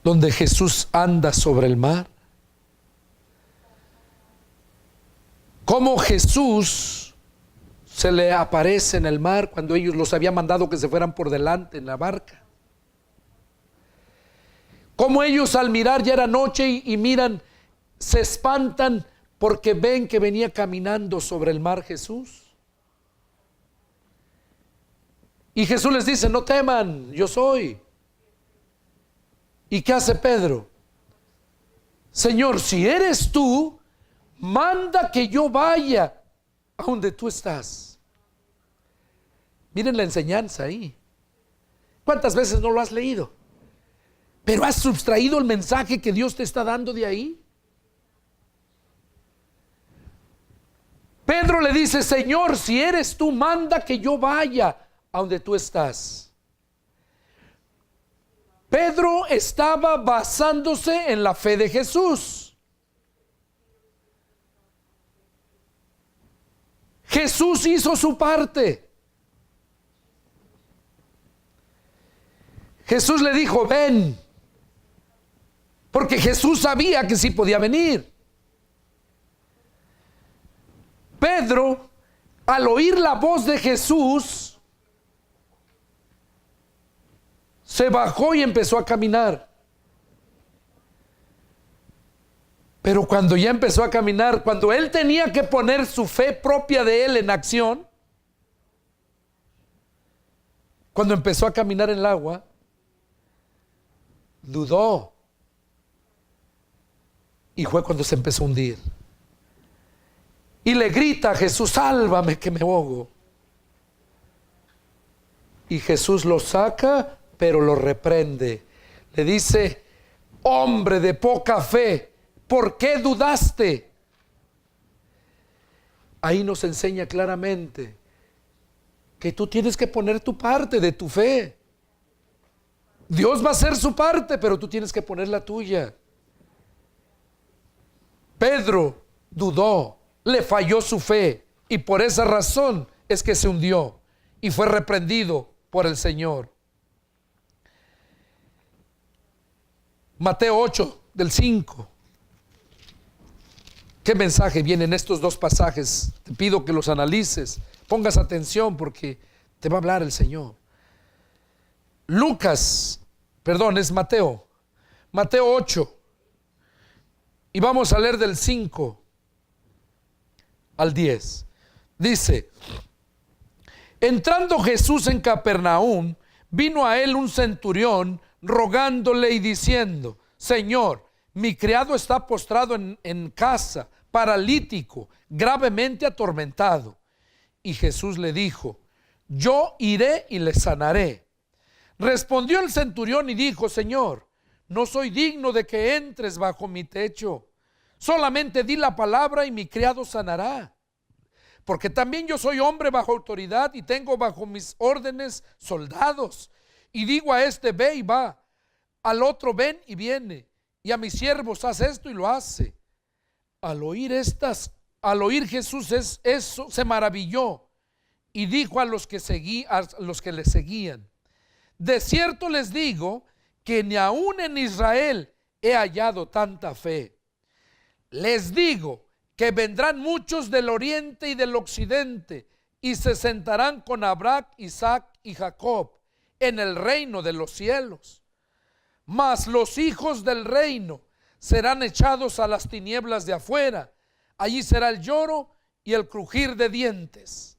donde Jesús anda sobre el mar. Cómo Jesús se le aparece en el mar cuando ellos los habían mandado que se fueran por delante en la barca. Cómo ellos al mirar ya era noche y miran, se espantan porque ven que venía caminando sobre el mar Jesús. Y Jesús les dice: no teman, yo soy. ¿Y qué hace Pedro? Señor, si eres tú, manda que yo vaya a donde tú estás. Miren la enseñanza ahí. ¿Cuántas veces no lo has leído? Pero has sustraído el mensaje que Dios te está dando de ahí. Pedro le dice: Señor, si eres tú, manda que yo vaya a donde tú estás. Pedro estaba basándose en la fe de Jesús. Jesús hizo su parte. Jesús le dijo: ven, porque Jesús sabía que sí podía venir. Pedro, al oír la voz de Jesús, se bajó y empezó a caminar. Pero cuando ya empezó a caminar, cuando él tenía que poner su fe propia de él en acción, cuando empezó a caminar en el agua, dudó. Y fue cuando se empezó a hundir. Y le grita a Jesús: sálvame que me ahogo. Y Jesús lo saca, pero lo reprende. Le dice: hombre de poca fe, ¿por qué dudaste? Ahí nos enseña claramente que tú tienes que poner tu parte de tu fe. Dios va a hacer su parte, pero tú tienes que poner la tuya. Pedro dudó, le falló su fe, y por esa razón es que se hundió y fue reprendido por el Señor. Mateo 8, del 5. ¿Qué mensaje viene en estos dos pasajes? Te pido que los analices, pongas atención porque te va a hablar el Señor. Es Mateo 8. Y vamos a leer del 5 al 10. Dice: entrando Jesús en Capernaum, vino a él un centurión rogándole y diciendo: Señor, mi criado está postrado en casa, paralítico, gravemente atormentado. Y Jesús le dijo: yo iré y le sanaré. Respondió el centurión y dijo: Señor, no soy digno de que entres bajo mi techo. Solamente di la palabra y mi criado sanará. Porque también yo soy hombre bajo autoridad y tengo bajo mis órdenes soldados. Y digo a este: ve y va, al otro: ven y viene, y a mis siervos: haz esto y lo hace. Al oír Jesús eso, se maravilló y dijo a los que le seguían: de cierto les digo que ni aún en Israel he hallado tanta fe. Les digo que vendrán muchos del oriente y del occidente y se sentarán con Abraham, Isaac y Jacob en el reino de los cielos. Mas los hijos del reino serán echados a las tinieblas de afuera. Allí será el lloro y el crujir de dientes.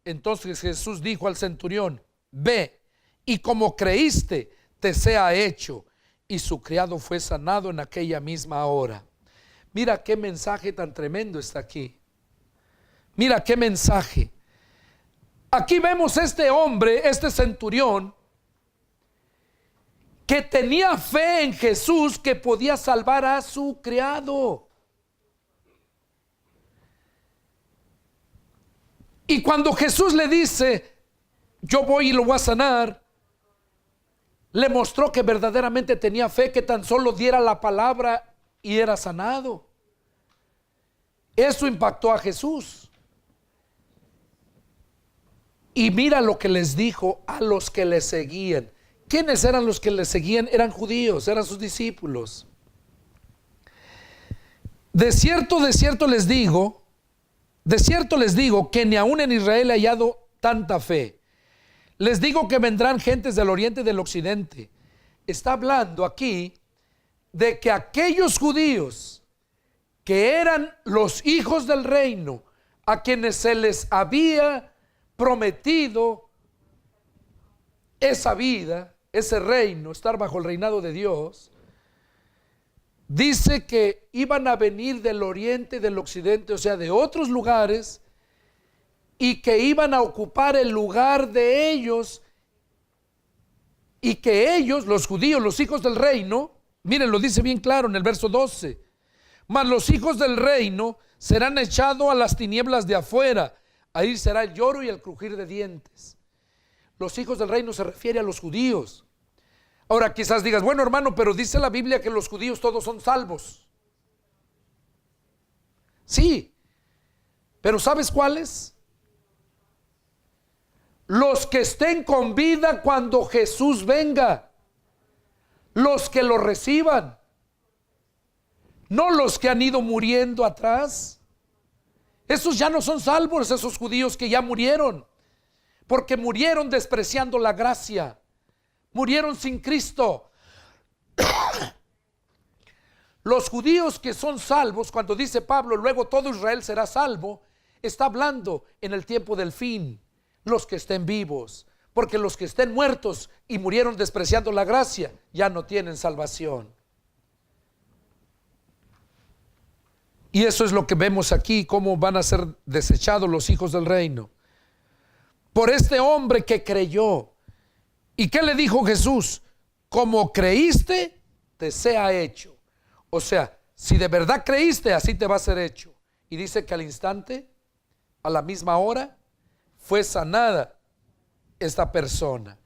Entonces Jesús dijo al centurión: ve, y como creíste, te sea hecho. Y su criado fue sanado en aquella misma hora. Mira qué mensaje tan tremendo está aquí. Mira qué mensaje. Aquí vemos este hombre, este centurión, que tenía fe en Jesús, que podía salvar a su criado. Y cuando Jesús le dice: yo voy y lo voy a sanar, le mostró que verdaderamente tenía fe, que tan solo diera la palabra y era sanado. Eso impactó a Jesús. Y mira lo que les dijo a los que le seguían. ¿Quiénes eran los que le seguían? Eran judíos, eran sus discípulos. De cierto les digo que ni aún en Israel he hallado tanta fe. Les digo que vendrán gentes del oriente y del occidente. Está hablando aquí de que aquellos judíos que eran los hijos del reino, a quienes se les había prometido esa vida, ese reino, estar bajo el reinado de Dios, dice que iban a venir del oriente y del occidente, o sea, de otros lugares, y que iban a ocupar el lugar de ellos, y que ellos, los judíos, los hijos del reino, miren, lo dice bien claro en el verso 12, mas los hijos del reino serán echados a las tinieblas de afuera, ahí será el lloro y el crujir de dientes. Los hijos del reino se refiere a los judíos. Ahora quizás digas: bueno, hermano, pero dice la Biblia que los judíos todos son salvos. Sí, pero ¿sabes cuáles? Los que estén con vida cuando Jesús venga, los que lo reciban, no los que han ido muriendo atrás. Esos ya no son salvos, esos judíos que ya murieron, porque murieron despreciando la gracia, murieron sin Cristo. Los judíos que son salvos, cuando dice Pablo, luego todo Israel será salvo, está hablando en el tiempo del fin, los que estén vivos, porque los que estén muertos y murieron despreciando la gracia, ya no tienen salvación. Y eso es lo que vemos aquí, cómo van a ser desechados los hijos del reino. Por este hombre que creyó. ¿Y qué le dijo Jesús? Como creíste, te sea hecho. O sea, si de verdad creíste, así te va a ser hecho. Y dice que al instante, a la misma hora, fue sanada esta persona.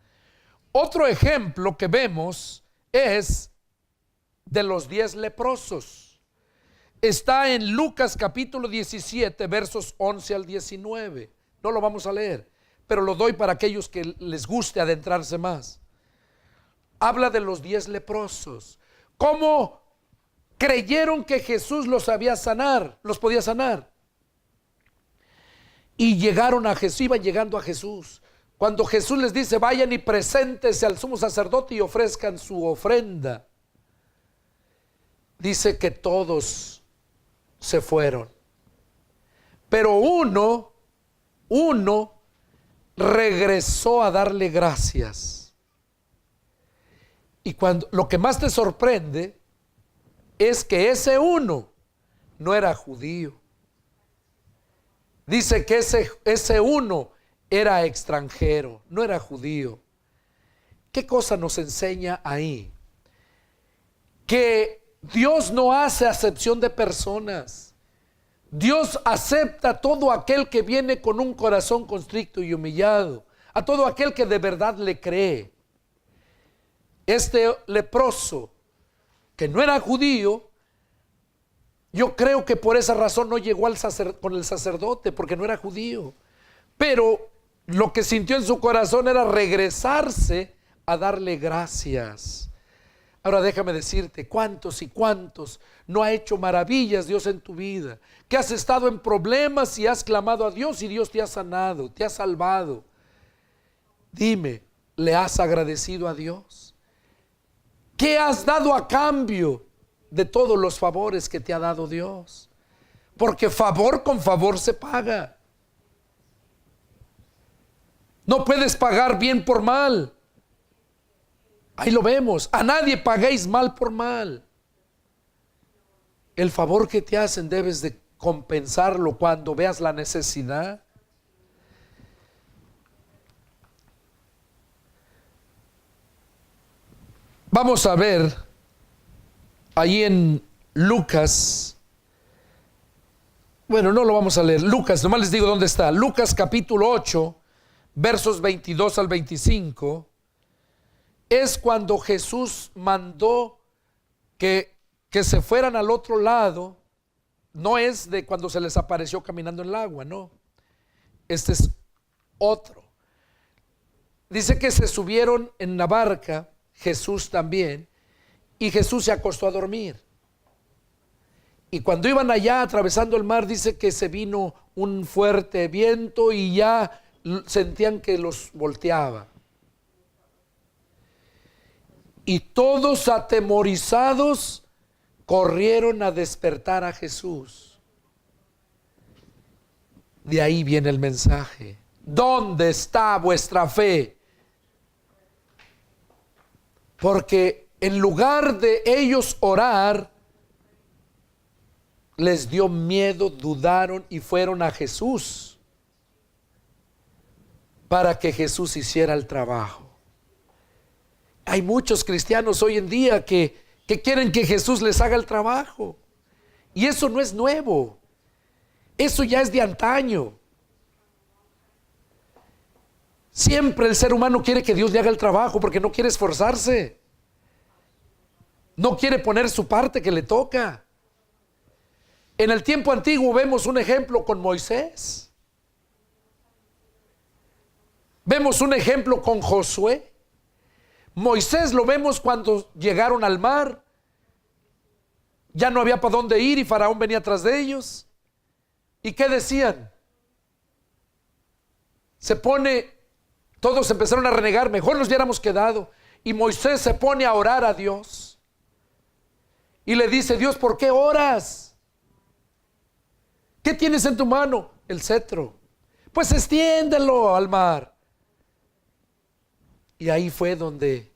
Otro ejemplo que vemos es de los 10 leprosos. Está en Lucas capítulo 17, versos 11 al 19. No lo vamos a leer, pero lo doy para aquellos que les guste adentrarse más. Habla de los 10 leprosos. ¿Cómo creyeron que Jesús los podía sanar? Y llegaron a Jesús, iban llegando a Jesús. Cuando Jesús les dice: vayan y preséntense al sumo sacerdote y ofrezcan su ofrenda, dice que todos se fueron, pero uno regresó a darle gracias. Y cuando lo que más te sorprende es que ese uno no era judío. Dice que ese uno era extranjero, no era judío. ¿Qué cosa nos enseña ahí? Que Dios no hace acepción de personas. Dios acepta a todo aquel que viene con un corazón constricto y humillado, a todo aquel que de verdad le cree. Este leproso, que no era judío, yo creo que por esa razón no llegó con el sacerdote, porque no era judío. Pero lo que sintió en su corazón era regresarse a darle gracias. Ahora déjame decirte, cuántos y cuántos no ha hecho maravillas Dios en tu vida, que has estado en problemas y has clamado a Dios y Dios te ha sanado, te ha salvado. Dime, ¿le has agradecido a Dios? ¿Qué has dado a cambio de todos los favores que te ha dado Dios? Porque favor con favor se paga. No puedes pagar bien por mal. Ahí lo vemos. A nadie paguéis mal por mal. El favor que te hacen debes de compensarlo cuando veas la necesidad. Vamos a ver ahí en Lucas. Bueno, no lo vamos a leer. Lucas, nomás les digo dónde está. Lucas capítulo 8, versos 22 al 25. Es cuando Jesús mandó que se fueran al otro lado. No es de cuando se les apareció caminando en el agua, no. Este es otro. Dice que se subieron en la barca, Jesús también, y Jesús se acostó a dormir. Y cuando iban allá atravesando el mar, dice que se vino un fuerte viento y ya sentían que los volteaba. Y todos atemorizados corrieron a despertar a Jesús. De ahí viene el mensaje. ¿Dónde está vuestra fe? Porque en lugar de ellos orar, les dio miedo, dudaron y fueron a Jesús para que Jesús hiciera el trabajo. Hay muchos cristianos hoy en día que quieren que Jesús les haga el trabajo. Y eso no es nuevo. Eso ya es de antaño. Siempre el ser humano quiere que Dios le haga el trabajo porque no quiere esforzarse. No quiere poner su parte que le toca. En el tiempo antiguo vemos un ejemplo con Moisés. Vemos un ejemplo con Josué. Moisés lo vemos cuando llegaron al mar. Ya no había para dónde ir y Faraón venía tras de ellos. ¿Y qué decían? Todos empezaron a renegar, mejor nos hubiéramos quedado. Y Moisés se pone a orar a Dios. Y le dice, Dios, ¿por qué oras? ¿Qué tienes en tu mano? El cetro. Pues extiéndelo al mar. Y ahí fue donde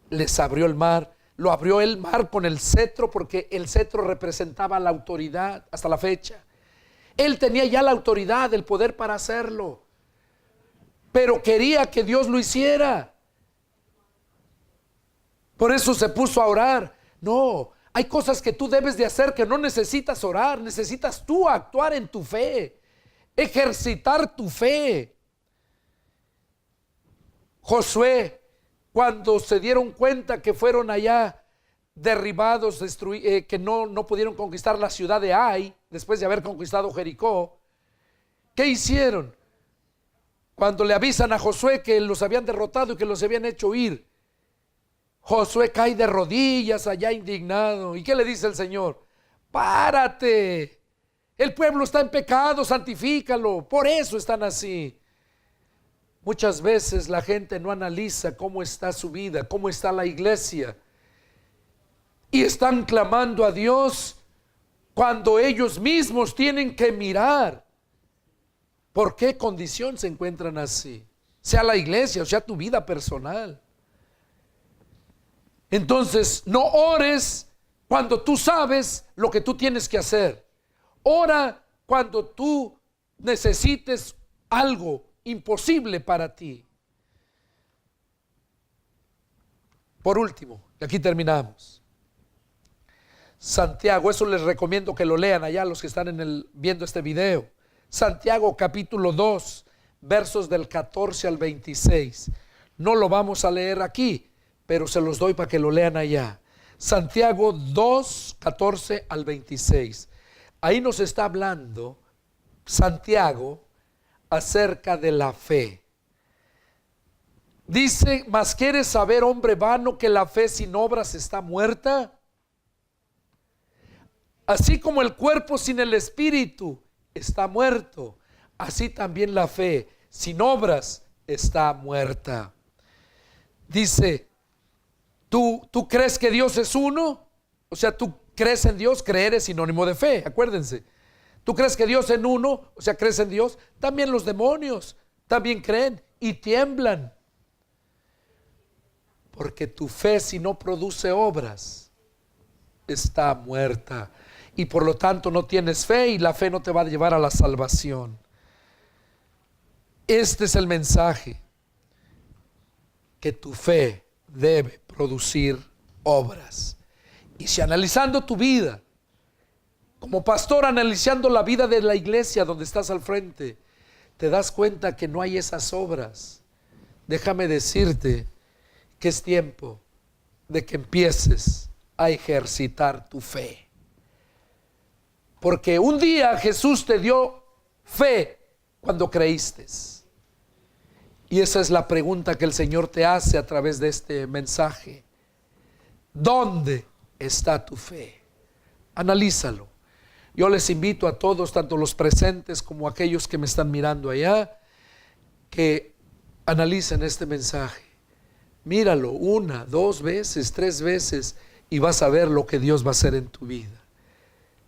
les abrió el mar. Lo abrió el mar con el cetro, porque el cetro representaba la autoridad hasta la fecha. Él tenía ya la autoridad, el poder para hacerlo, pero quería que Dios lo hiciera. Por eso se puso a orar. No, hay cosas que tú debes de hacer que no necesitas orar, necesitas tú actuar en tu fe, ejercitar tu fe. Josué, cuando se dieron cuenta que fueron allá derribados, que no pudieron conquistar la ciudad de Ai, después de haber conquistado Jericó, ¿qué hicieron? Cuando le avisan a Josué que los habían derrotado y que los habían hecho huir, Josué cae de rodillas allá indignado. ¿Y qué le dice el Señor? Párate, el pueblo está en pecado, santifícalo, por eso están así. Muchas veces la gente no analiza cómo está su vida, cómo está la iglesia, y están clamando a Dios cuando ellos mismos tienen que mirar por qué condición se encuentran así, sea la iglesia o sea tu vida personal. Entonces, no ores cuando tú sabes lo que tú tienes que hacer. Ora cuando tú necesites algo imposible para ti. Por último, y aquí terminamos. Santiago, eso les recomiendo que lo lean allá los que están viendo este video. Santiago capítulo 2, versos del 14 al 26. No lo vamos a leer aquí, pero se los doy para que lo lean allá. Santiago 2, 14 al 26. Ahí nos está hablando Santiago acerca de la fe. Dice, mas ¿quieres saber, hombre vano, que la fe sin obras está muerta? Así como el cuerpo sin el espíritu está muerto, así también la fe sin obras está muerta. Dice, ¿tú crees que Dios es uno? O sea, tú crees en Dios. Creer es sinónimo de fe, acuérdense. Tú crees que Dios es uno, o sea, crees en Dios. También los demonios también creen y tiemblan. Porque tu fe, si no produce obras, está muerta. Y por lo tanto no tienes fe, y la fe no te va a llevar a la salvación. Este es el mensaje, que tu fe debe producir obras. Y si analizando tu vida, como pastor, analizando la vida de la iglesia donde estás al frente, te das cuenta que no hay esas obras, déjame decirte que es tiempo de que empieces a ejercitar tu fe. Porque un día Jesús te dio fe cuando creíste. Y esa es la pregunta que el Señor te hace a través de este mensaje. ¿Dónde está tu fe? Analízalo. Yo les invito a todos, tanto los presentes como aquellos que me están mirando allá, que analicen este mensaje. Míralo 1, 2 veces, 3 veces y vas a ver lo que Dios va a hacer en tu vida.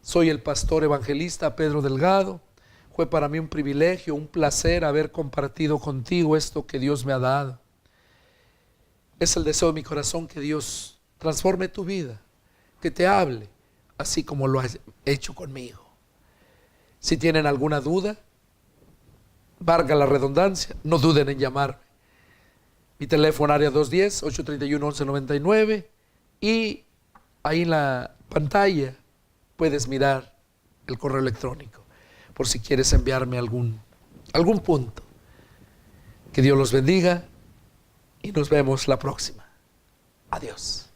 Soy el pastor evangelista Pedro Delgado. Fue para mí un privilegio, un placer haber compartido contigo esto que Dios me ha dado. Es el deseo de mi corazón que Dios transforme tu vida, que te hable, así como lo ha hecho conmigo. Si tienen alguna duda, valga la redundancia, no duden en llamarme. Mi teléfono área 210-831-1199 y ahí en la pantalla puedes mirar el correo electrónico por si quieres enviarme algún punto. Que Dios los bendiga y nos vemos la próxima. Adiós.